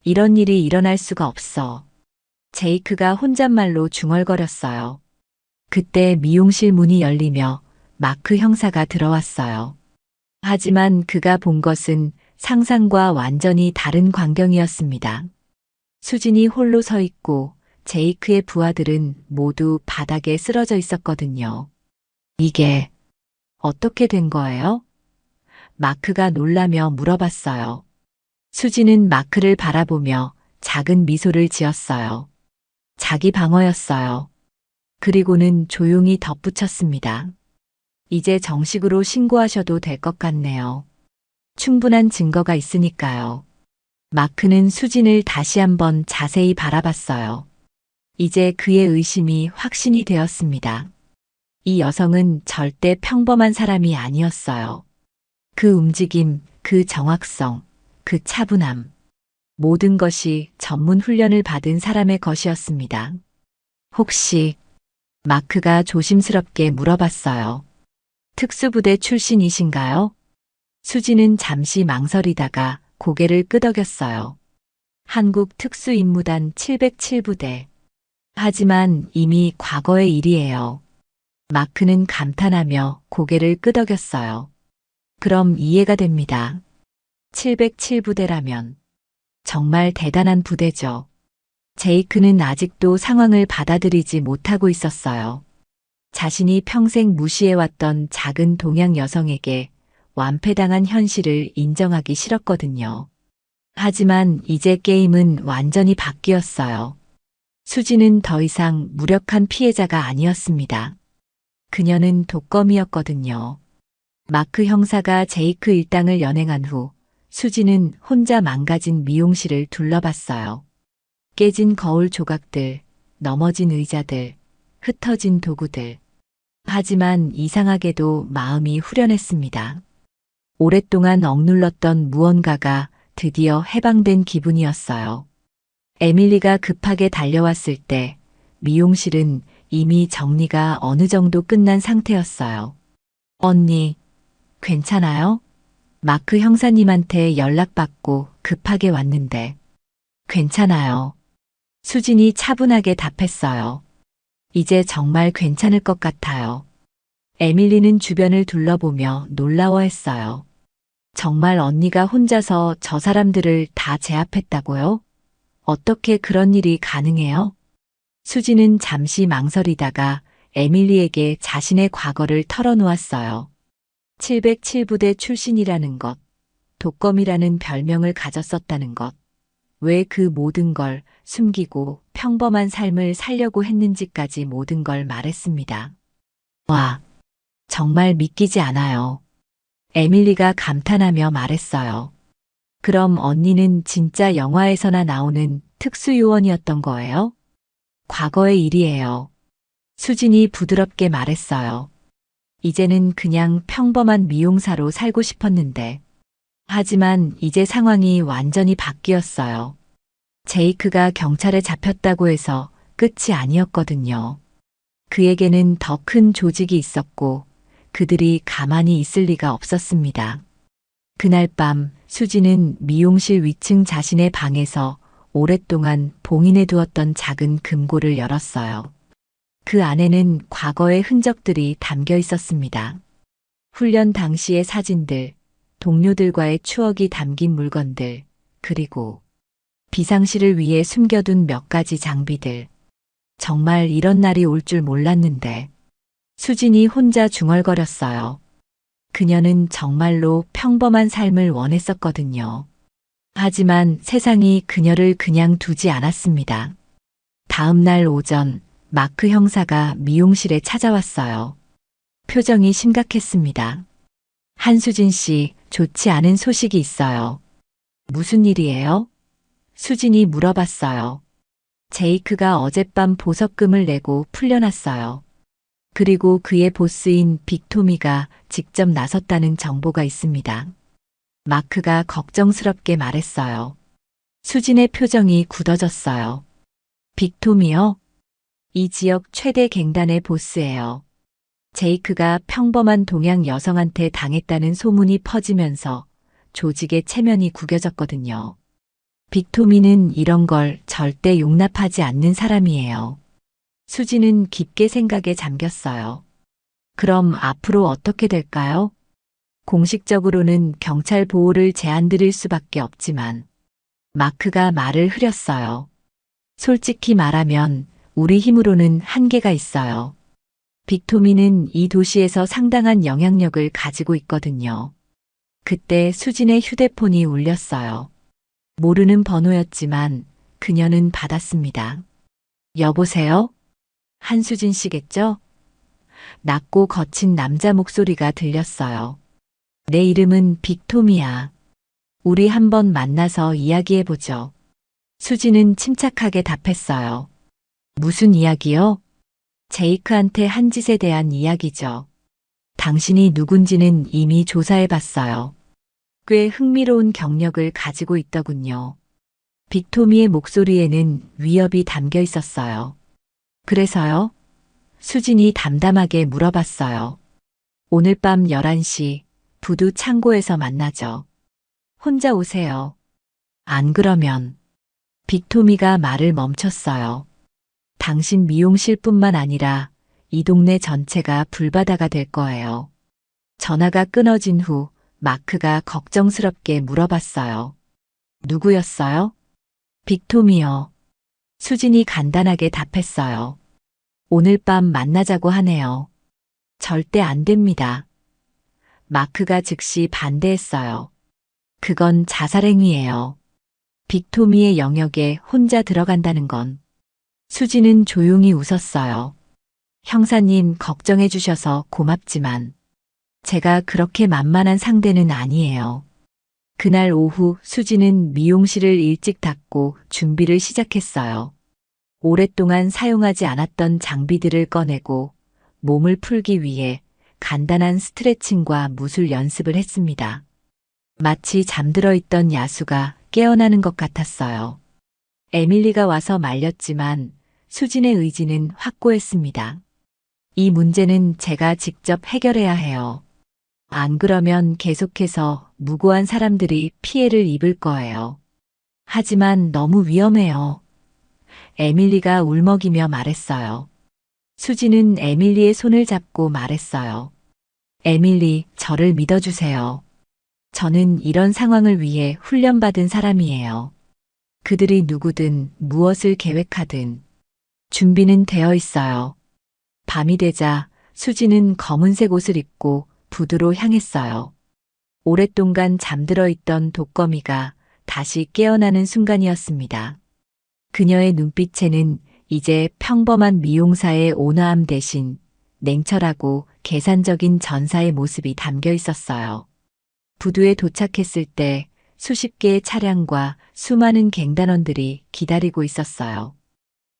이런 일이 일어날 수가 없어. 제이크가 혼잣말로 중얼거렸어요. 그때 미용실 문이 열리며 마크 형사가 들어왔어요. 하지만 그가 본 것은 상상과 완전히 다른 광경이었습니다. 수진이 홀로 서 있고 제이크의 부하들은 모두 바닥에 쓰러져 있었거든요. 이게 어떻게 된 거예요? 마크가 놀라며 물어봤어요. 수진은 마크를 바라보며 작은 미소를 지었어요. 자기 방어였어요. 그리고는 조용히 덧붙였습니다. 이제 정식으로 신고하셔도 될 것 같네요. 충분한 증거가 있으니까요. 마크는 수진을 다시 한번 자세히 바라봤어요. 이제 그의 의심이 확신이 되었습니다. 이 여성은 절대 평범한 사람이 아니었어요. 그 움직임, 그 정확성, 그 차분함. 모든 것이 전문 훈련을 받은 사람의 것이었습니다. 혹시 마크가 조심스럽게 물어봤어요. 특수부대 출신이신가요? 수지는 잠시 망설이다가 고개를 끄덕였어요. 한국 특수임무단 707부대. 하지만 이미 과거의 일이에요. 마크는 감탄하며 고개를 끄덕였어요. 그럼 이해가 됩니다. 707부대라면 정말 대단한 부대죠. 제이크는 아직도 상황을 받아들이지 못하고 있었어요. 자신이 평생 무시해왔던 작은 동양 여성에게 완패당한 현실을 인정하기 싫었거든요. 하지만 이제 게임은 완전히 바뀌었어요. 수지는 더 이상 무력한 피해자가 아니었습니다. 그녀는 독거미였거든요. 마크 형사가 제이크 일당을 연행한 후 수지는 혼자 망가진 미용실을 둘러봤어요. 깨진 거울 조각들, 넘어진 의자들, 흩어진 도구들. 하지만 이상하게도 마음이 후련했습니다. 오랫동안 억눌렀던 무언가가 드디어 해방된 기분이었어요. 에밀리가 급하게 달려왔을 때 미용실은 이미 정리가 어느 정도 끝난 상태였어요. 언니, 괜찮아요? 마크 형사님한테 연락받고 급하게 왔는데. 괜찮아요. 수진이 차분하게 답했어요. 이제 정말 괜찮을 것 같아요. 에밀리는 주변을 둘러보며 놀라워했어요. 정말 언니가 혼자서 저 사람들을 다 제압했다고요? 어떻게 그런 일이 가능해요? 수지는 잠시 망설이다가 에밀리에게 자신의 과거를 털어놓았어요. 707부대 출신이라는 것, 독검이라는 별명을 가졌었다는 것, 왜 그 모든 걸 숨기고 평범한 삶을 살려고 했는지까지 모든 걸 말했습니다. 와, 정말 믿기지 않아요. 에밀리가 감탄하며 말했어요. 그럼 언니는 진짜 영화에서나 나오는 특수요원이었던 거예요? 과거의 일이에요. 수진이 부드럽게 말했어요. 이제는 그냥 평범한 미용사로 살고 싶었는데. 하지만 이제 상황이 완전히 바뀌었어요. 제이크가 경찰에 잡혔다고 해서 끝이 아니었거든요. 그에게는 더 큰 조직이 있었고 그들이 가만히 있을 리가 없었습니다. 그날 밤 수지는 미용실 위층 자신의 방에서 오랫동안 봉인해 두었던 작은 금고를 열었어요. 그 안에는 과거의 흔적들이 담겨 있었습니다. 훈련 당시의 사진들, 동료들과의 추억이 담긴 물건들, 그리고 비상시를 위해 숨겨둔 몇 가지 장비들. 정말 이런 날이 올 줄 몰랐는데. 수진이 혼자 중얼거렸어요. 그녀는 정말로 평범한 삶을 원했었거든요. 하지만 세상이 그녀를 그냥 두지 않았습니다. 다음 날 오전, 마크 형사가 미용실에 찾아왔어요. 표정이 심각했습니다. 한수진 씨, 좋지 않은 소식이 있어요. 무슨 일이에요? 수진이 물어봤어요. 제이크가 어젯밤 보석금을 내고 풀려났어요. 그리고 그의 보스인 빅토미가 직접 나섰다는 정보가 있습니다. 마크가 걱정스럽게 말했어요. 수진의 표정이 굳어졌어요. 빅토미요? 이 지역 최대 갱단의 보스예요. 제이크가 평범한 동양 여성한테 당했다는 소문이 퍼지면서 조직의 체면이 구겨졌거든요. 빅토미는 이런 걸 절대 용납하지 않는 사람이에요. 수지는 깊게 생각에 잠겼어요. 그럼 앞으로 어떻게 될까요? 공식적으로는 경찰 보호를 제안드릴 수밖에 없지만 마크가 말을 흐렸어요. 솔직히 말하면 우리 힘으로는 한계가 있어요. 빅토미는 이 도시에서 상당한 영향력을 가지고 있거든요. 그때 수진의 휴대폰이 울렸어요. 모르는 번호였지만 그녀는 받았습니다. 여보세요? 한수진 씨겠죠? 낮고 거친 남자 목소리가 들렸어요. 내 이름은 빅토미야. 우리 한번 만나서 이야기해보죠. 수진은 침착하게 답했어요. 무슨 이야기요? 제이크한테 한 짓에 대한 이야기죠. 당신이 누군지는 이미 조사해봤어요. 꽤 흥미로운 경력을 가지고 있더군요. 빅토미의 목소리에는 위협이 담겨 있었어요. 그래서요? 수진이 담담하게 물어봤어요. 오늘 밤 11시 부두 창고에서 만나죠. 혼자 오세요. 안 그러면. 빅토미가 말을 멈췄어요. 당신 미용실뿐만 아니라 이 동네 전체가 불바다가 될 거예요. 전화가 끊어진 후 마크가 걱정스럽게 물어봤어요. 누구였어요? 빅토미요. 수진이 간단하게 답했어요. 오늘 밤 만나자고 하네요. 절대 안 됩니다. 마크가 즉시 반대했어요. 그건 자살행위예요. 빅토미의 영역에 혼자 들어간다는 건. 수지는 조용히 웃었어요. 형사님 걱정해 주셔서 고맙지만 제가 그렇게 만만한 상대는 아니에요. 그날 오후 수지는 미용실을 일찍 닫고 준비를 시작했어요. 오랫동안 사용하지 않았던 장비들을 꺼내고 몸을 풀기 위해 간단한 스트레칭과 무술 연습을 했습니다. 마치 잠들어 있던 야수가 깨어나는 것 같았어요. 에밀리가 와서 말렸지만 수진의 의지는 확고했습니다. 이 문제는 제가 직접 해결해야 해요. 안 그러면 계속해서 무고한 사람들이 피해를 입을 거예요. 하지만 너무 위험해요. 에밀리가 울먹이며 말했어요. 수지는 에밀리의 손을 잡고 말했어요. 에밀리, 저를 믿어주세요. 저는 이런 상황을 위해 훈련받은 사람이에요. 그들이 누구든 무엇을 계획하든 준비는 되어 있어요. 밤이 되자 수지는 검은색 옷을 입고 부두로 향했어요. 오랫동안 잠들어 있던 독거미가 다시 깨어나는 순간이었습니다. 그녀의 눈빛에는 이제 평범한 미용사의 온화함 대신 냉철하고 계산적인 전사의 모습이 담겨 있었어요. 부두에 도착했을 때 수십 개의 차량과 수많은 갱단원들이 기다리고 있었어요.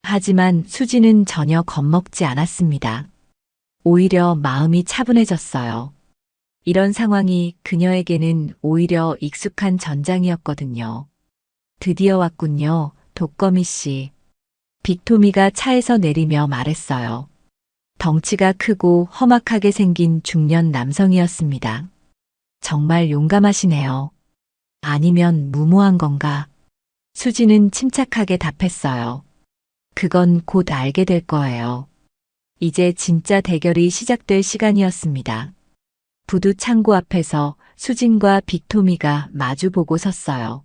하지만 수지는 전혀 겁먹지 않았습니다. 오히려 마음이 차분해졌어요. 이런 상황이 그녀에게는 오히려 익숙한 전장이었거든요. 드디어 왔군요, 독거미 씨. 빅토미가 차에서 내리며 말했어요. 덩치가 크고 험악하게 생긴 중년 남성이었습니다. 정말 용감하시네요. 아니면 무모한 건가? 수지는 침착하게 답했어요. 그건 곧 알게 될 거예요. 이제 진짜 대결이 시작될 시간이었습니다. 부두 창고 앞에서 수진과 빅토미가 마주보고 섰어요.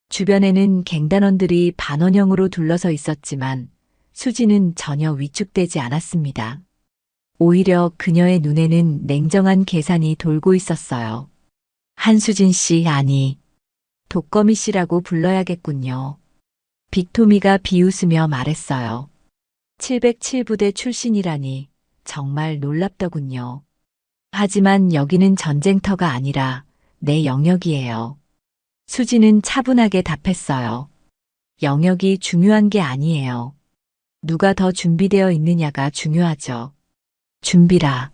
주변에는 갱단원들이 반원형으로 둘러서 있었지만 수지는 전혀 위축되지 않았습니다. 오히려 그녀의 눈에는 냉정한 계산이 돌고 있었어요. 한수진 씨 아니, 독거미 씨라고 불러야겠군요. 빅토미가 비웃으며 말했어요. 707부대 출신이라니 정말 놀랍더군요. 하지만 여기는 전쟁터가 아니라 내 영역이에요. 수지는 차분하게 답했어요. 영역이 중요한 게 아니에요. 누가 더 준비되어 있느냐가 중요하죠. 준비라.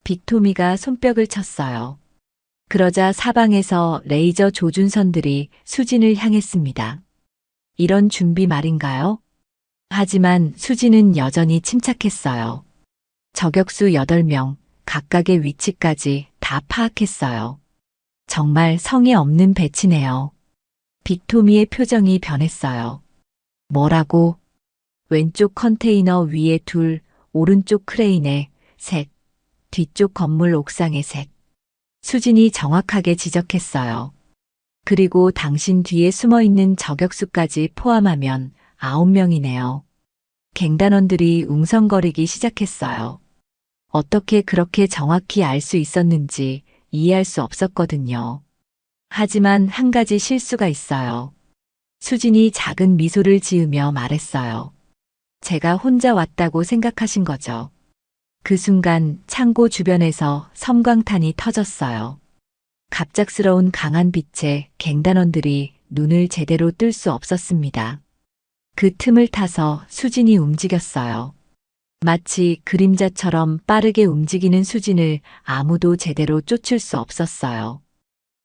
빅토미가 손뼉을 쳤어요. 그러자 사방에서 레이저 조준선들이 수진을 향했습니다. 이런 준비 말인가요? 하지만 수진은 여전히 침착했어요. 저격수 8명, 각각의 위치까지 다 파악했어요. 정말 성의 없는 배치네요. 빅토미의 표정이 변했어요. 뭐라고? 왼쪽 컨테이너 위에 2, 오른쪽 크레인에 3, 뒤쪽 건물 옥상에 3. 수진이 정확하게 지적했어요. 그리고 당신 뒤에 숨어 있는 저격수까지 포함하면 9명이네요. 갱단원들이 웅성거리기 시작했어요. 어떻게 그렇게 정확히 알 수 있었는지 이해할 수 없었거든요. 하지만 한 가지 실수가 있어요. 수진이 작은 미소를 지으며 말했어요. 제가 혼자 왔다고 생각하신 거죠. 그 순간 창고 주변에서 섬광탄이 터졌어요. 갑작스러운 강한 빛에 갱단원들이 눈을 제대로 뜰 수 없었습니다. 그 틈을 타서 수진이 움직였어요. 마치 그림자처럼 빠르게 움직이는 수진을 아무도 제대로 쫓을 수 없었어요.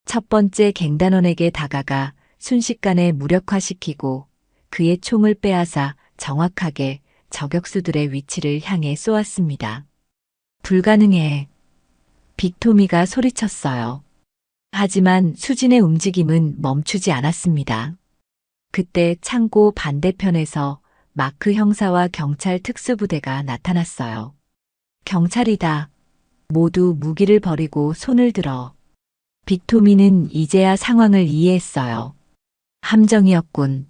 첫 번째 갱단원에게 다가가 순식간에 무력화시키고 그의 총을 빼앗아 정확하게 저격수들의 위치를 향해 쏘았습니다. 불가능해. 빅토미가 소리쳤어요. 하지만 수진의 움직임은 멈추지 않았습니다. 그때 창고 반대편에서 마크 형사와 경찰 특수부대가 나타났어요. 경찰이다. 모두 무기를 버리고 손을 들어. 빅토미는 이제야 상황을 이해했어요. 함정이었군.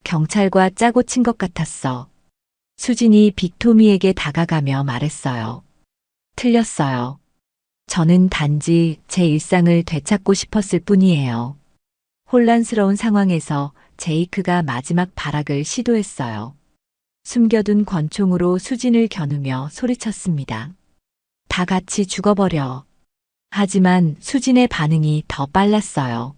경찰과 짜고 친 것 같았어. 수진이 빅토미에게 다가가며 말했어요. 틀렸어요. 저는 단지 제 일상을 되찾고 싶었을 뿐이에요. 혼란스러운 상황에서 제이크가 마지막 발악을 시도했어요. 숨겨둔 권총으로 수진을 겨누며 소리쳤습니다. 다 같이 죽어버려. 하지만 수진의 반응이 더 빨랐어요.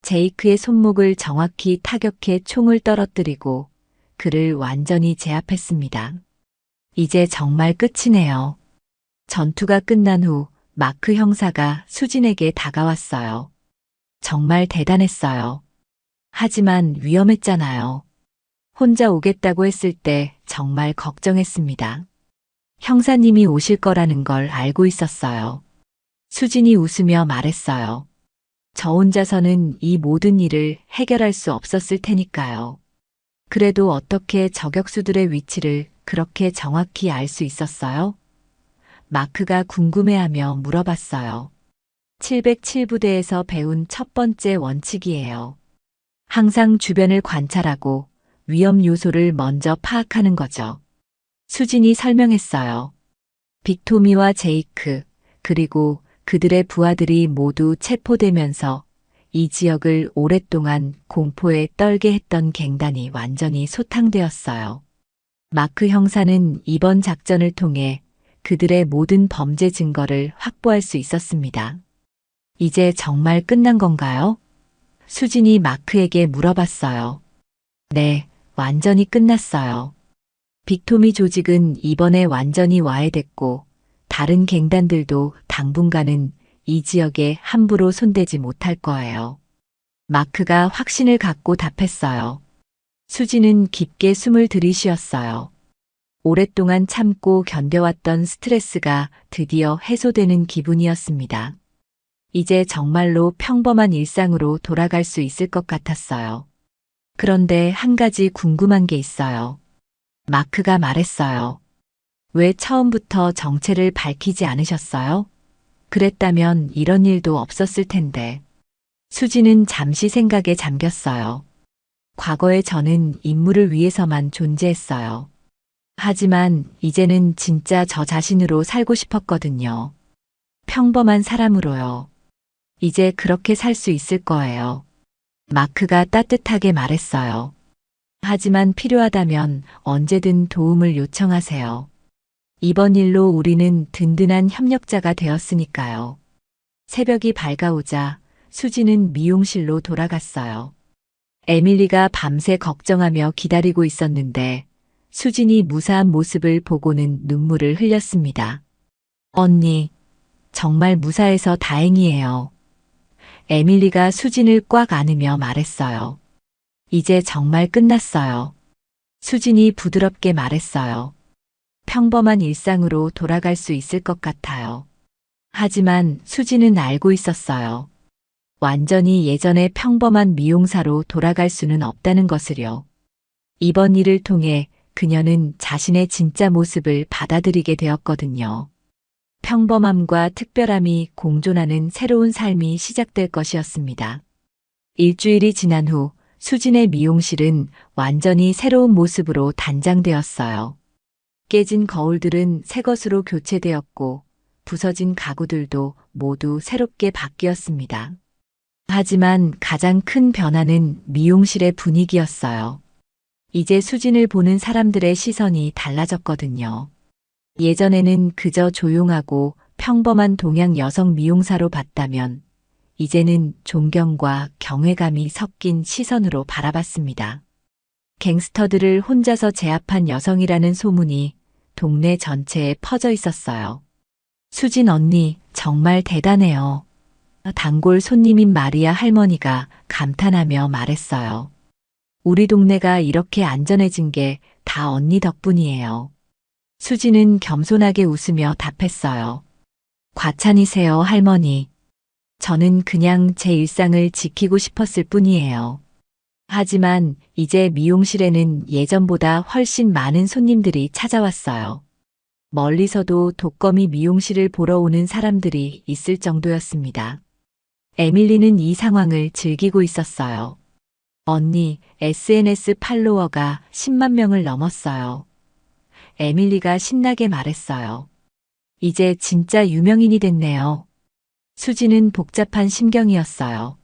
제이크의 손목을 정확히 타격해 총을 떨어뜨리고 그를 완전히 제압했습니다. 이제 정말 끝이네요. 전투가 끝난 후 마크 형사가 수진에게 다가왔어요. 정말 대단했어요. 하지만 위험했잖아요. 혼자 오겠다고 했을 때 정말 걱정했습니다. 형사님이 오실 거라는 걸 알고 있었어요. 수진이 웃으며 말했어요. 저 혼자서는 이 모든 일을 해결할 수 없었을 테니까요. 그래도 어떻게 저격수들의 위치를 그렇게 정확히 알 수 있었어요? 마크가 궁금해하며 물어봤어요. 707부대에서 배운 첫 번째 원칙이에요. 항상 주변을 관찰하고 위험 요소를 먼저 파악하는 거죠. 수진이 설명했어요. 빅토미와 제이크, 그리고 그들의 부하들이 모두 체포되면서 이 지역을 오랫동안 공포에 떨게 했던 갱단이 완전히 소탕되었어요. 마크 형사는 이번 작전을 통해 그들의 모든 범죄 증거를 확보할 수 있었습니다. 이제 정말 끝난 건가요? 수진이 마크에게 물어봤어요. 네, 완전히 끝났어요. 빅토미 조직은 이번에 완전히 와해됐고 다른 갱단들도 당분간은 이 지역에 함부로 손대지 못할 거예요. 마크가 확신을 갖고 답했어요. 수지는 깊게 숨을 들이쉬었어요. 오랫동안 참고 견뎌왔던 스트레스가 드디어 해소되는 기분이었습니다. 이제 정말로 평범한 일상으로 돌아갈 수 있을 것 같았어요. 그런데 한 가지 궁금한 게 있어요. 마크가 말했어요. 왜 처음부터 정체를 밝히지 않으셨어요? 그랬다면 이런 일도 없었을 텐데. 수지는 잠시 생각에 잠겼어요. 과거에 저는 임무를 위해서만 존재했어요. 하지만 이제는 진짜 저 자신으로 살고 싶었거든요. 평범한 사람으로요. 이제 그렇게 살 수 있을 거예요. 마크가 따뜻하게 말했어요. 하지만 필요하다면 언제든 도움을 요청하세요. 이번 일로 우리는 든든한 협력자가 되었으니까요. 새벽이 밝아오자 수지는 미용실로 돌아갔어요. 에밀리가 밤새 걱정하며 기다리고 있었는데 수진이 무사한 모습을 보고는 눈물을 흘렸습니다. 언니, 정말 무사해서 다행이에요. 에밀리가 수진을 꽉 안으며 말했어요. 이제 정말 끝났어요. 수진이 부드럽게 말했어요. 평범한 일상으로 돌아갈 수 있을 것 같아요. 하지만 수진은 알고 있었어요. 완전히 예전의 평범한 미용사로 돌아갈 수는 없다는 것을요. 이번 일을 통해 그녀는 자신의 진짜 모습을 받아들이게 되었거든요. 평범함과 특별함이 공존하는 새로운 삶이 시작될 것이었습니다. 일주일이 지난 후 수진의 미용실은 완전히 새로운 모습으로 단장되었어요. 깨진 거울들은 새 것으로 교체되었고 부서진 가구들도 모두 새롭게 바뀌었습니다. 하지만 가장 큰 변화는 미용실의 분위기였어요. 이제 수진을 보는 사람들의 시선이 달라졌거든요. 예전에는 그저 조용하고 평범한 동양 여성 미용사로 봤다면 이제는 존경과 경외감이 섞인 시선으로 바라봤습니다. 갱스터들을 혼자서 제압한 여성이라는 소문이 동네 전체에 퍼져 있었어요. 수진 언니, 정말 대단해요. 단골 손님인 마리아 할머니가 감탄하며 말했어요. 우리 동네가 이렇게 안전해진 게 다 언니 덕분이에요. 수진은 겸손하게 웃으며 답했어요. 과찬이세요, 할머니. 저는 그냥 제 일상을 지키고 싶었을 뿐이에요. 하지만 이제 미용실에는 예전보다 훨씬 많은 손님들이 찾아왔어요. 멀리서도 독거미 미용실을 보러 오는 사람들이 있을 정도였습니다. 에밀리는 이 상황을 즐기고 있었어요. 언니, SNS 팔로워가 10만 명을 넘었어요. 에밀리가 신나게 말했어요. 이제 진짜 유명인이 됐네요. 수지는 복잡한 심경이었어요.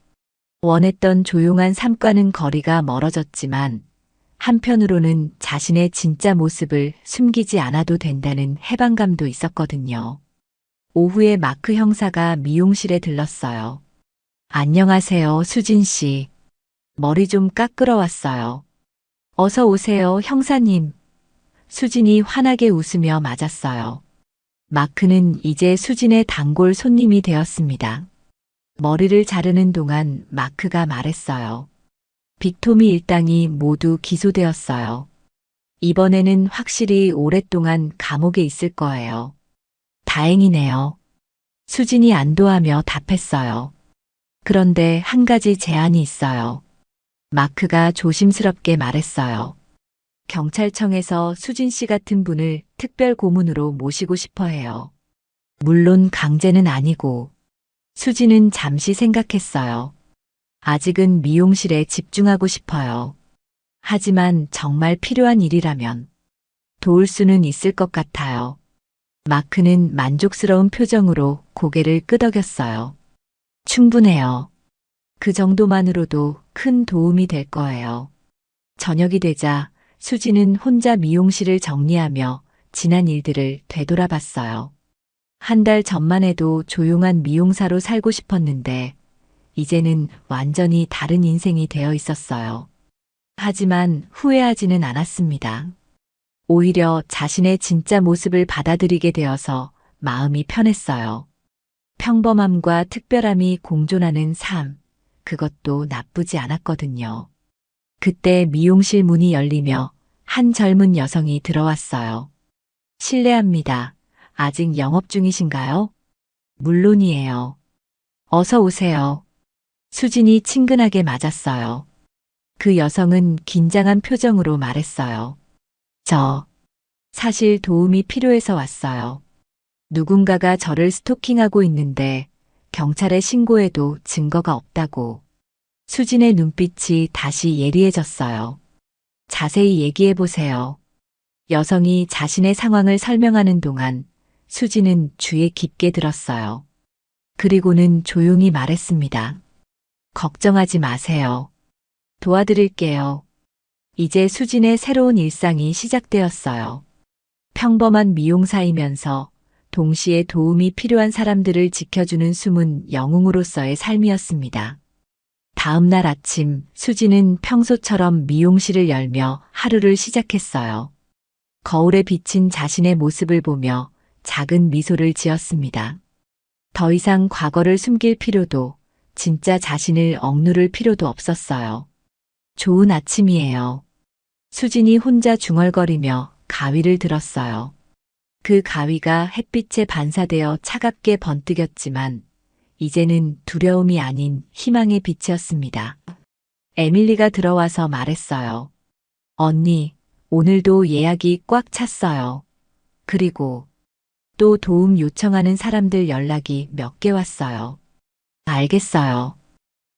원했던 조용한 삶과는 거리가 멀어졌지만 한편으로는 자신의 진짜 모습을 숨기지 않아도 된다는 해방감도 있었거든요. 오후에 마크 형사가 미용실에 들렀어요. 안녕하세요, 수진 씨. 머리 좀 깎으러 왔어요. 어서 오세요, 형사님. 수진이 환하게 웃으며 맞았어요. 마크는 이제 수진의 단골 손님이 되었습니다. 머리를 자르는 동안 마크가 말했어요. 빅토미 일당이 모두 기소되었어요. 이번에는 확실히 오랫동안 감옥에 있을 거예요. 다행이네요. 수진이 안도하며 답했어요. 그런데 한 가지 제안이 있어요. 마크가 조심스럽게 말했어요. 경찰청에서 수진 씨 같은 분을 특별 고문으로 모시고 싶어 해요. 물론 강제는 아니고. 수진은 잠시 생각했어요. 아직은 미용실에 집중하고 싶어요. 하지만 정말 필요한 일이라면 도울 수는 있을 것 같아요. 마크는 만족스러운 표정으로 고개를 끄덕였어요. 충분해요. 그 정도만으로도 큰 도움이 될 거예요. 저녁이 되자 수지는 혼자 미용실을 정리하며 지난 일들을 되돌아봤어요. 한 달 전만 해도 조용한 미용사로 살고 싶었는데 이제는 완전히 다른 인생이 되어 있었어요. 하지만 후회하지는 않았습니다. 오히려 자신의 진짜 모습을 받아들이게 되어서 마음이 편했어요. 평범함과 특별함이 공존하는 삶, 그것도 나쁘지 않았거든요. 그때 미용실 문이 열리며 한 젊은 여성이 들어왔어요. 실례합니다. 아직 영업 중이신가요? 물론이에요. 어서 오세요. 수진이 친근하게 맞았어요. 그 여성은 긴장한 표정으로 말했어요. 저, 사실 도움이 필요해서 왔어요. 누군가가 저를 스토킹하고 있는데 경찰에 신고해도 증거가 없다고. 수진의 눈빛이 다시 예리해졌어요. 자세히 얘기해 보세요. 여성이 자신의 상황을 설명하는 동안 수진은 귀에 깊게 들었어요. 그리고는 조용히 말했습니다. 걱정하지 마세요. 도와드릴게요. 이제 수진의 새로운 일상이 시작되었어요. 평범한 미용사이면서 동시에 도움이 필요한 사람들을 지켜주는 숨은 영웅으로서의 삶이었습니다. 다음 날 아침 수지는 평소처럼 미용실을 열며 하루를 시작했어요. 거울에 비친 자신의 모습을 보며 작은 미소를 지었습니다. 더 이상 과거를 숨길 필요도 진짜 자신을 억누를 필요도 없었어요. 좋은 아침이에요. 수진이 혼자 중얼거리며 가위를 들었어요. 그 가위가 햇빛에 반사되어 차갑게 번뜩였지만 이제는 두려움이 아닌 희망의 빛이었습니다. 에밀리가 들어와서 말했어요. 언니, 오늘도 예약이 꽉 찼어요. 그리고 또 도움 요청하는 사람들 연락이 몇 개 왔어요. 알겠어요.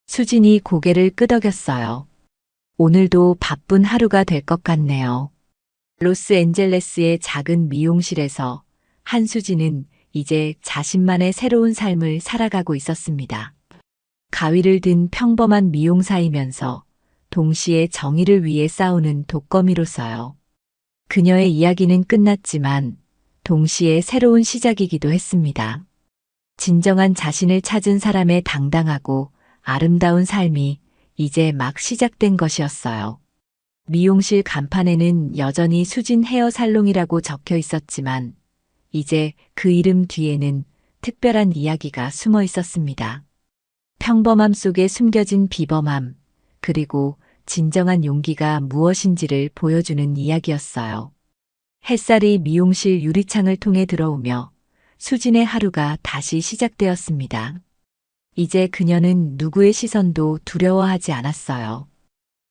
수진이 고개를 끄덕였어요. 오늘도 바쁜 하루가 될 것 같네요. 로스앤젤레스의 작은 미용실에서 한수진은 이제 자신만의 새로운 삶을 살아가고 있었습니다. 가위를 든 평범한 미용사이면서 동시에 정의를 위해 싸우는 독거미로서요. 그녀의 이야기는 끝났지만 동시에 새로운 시작이기도 했습니다. 진정한 자신을 찾은 사람의 당당하고 아름다운 삶이 이제 막 시작된 것이었어요. 미용실 간판에는 여전히 수진 헤어 살롱이라고 적혀 있었지만 이제 그 이름 뒤에는 특별한 이야기가 숨어 있었습니다. 평범함 속에 숨겨진 비범함, 그리고 진정한 용기가 무엇인지를 보여주는 이야기였어요. 햇살이 미용실 유리창을 통해 들어오며 수진의 하루가 다시 시작되었습니다. 이제 그녀는 누구의 시선도 두려워하지 않았어요.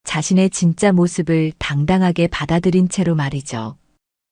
자신의 진짜 모습을 당당하게 받아들인 채로 말이죠.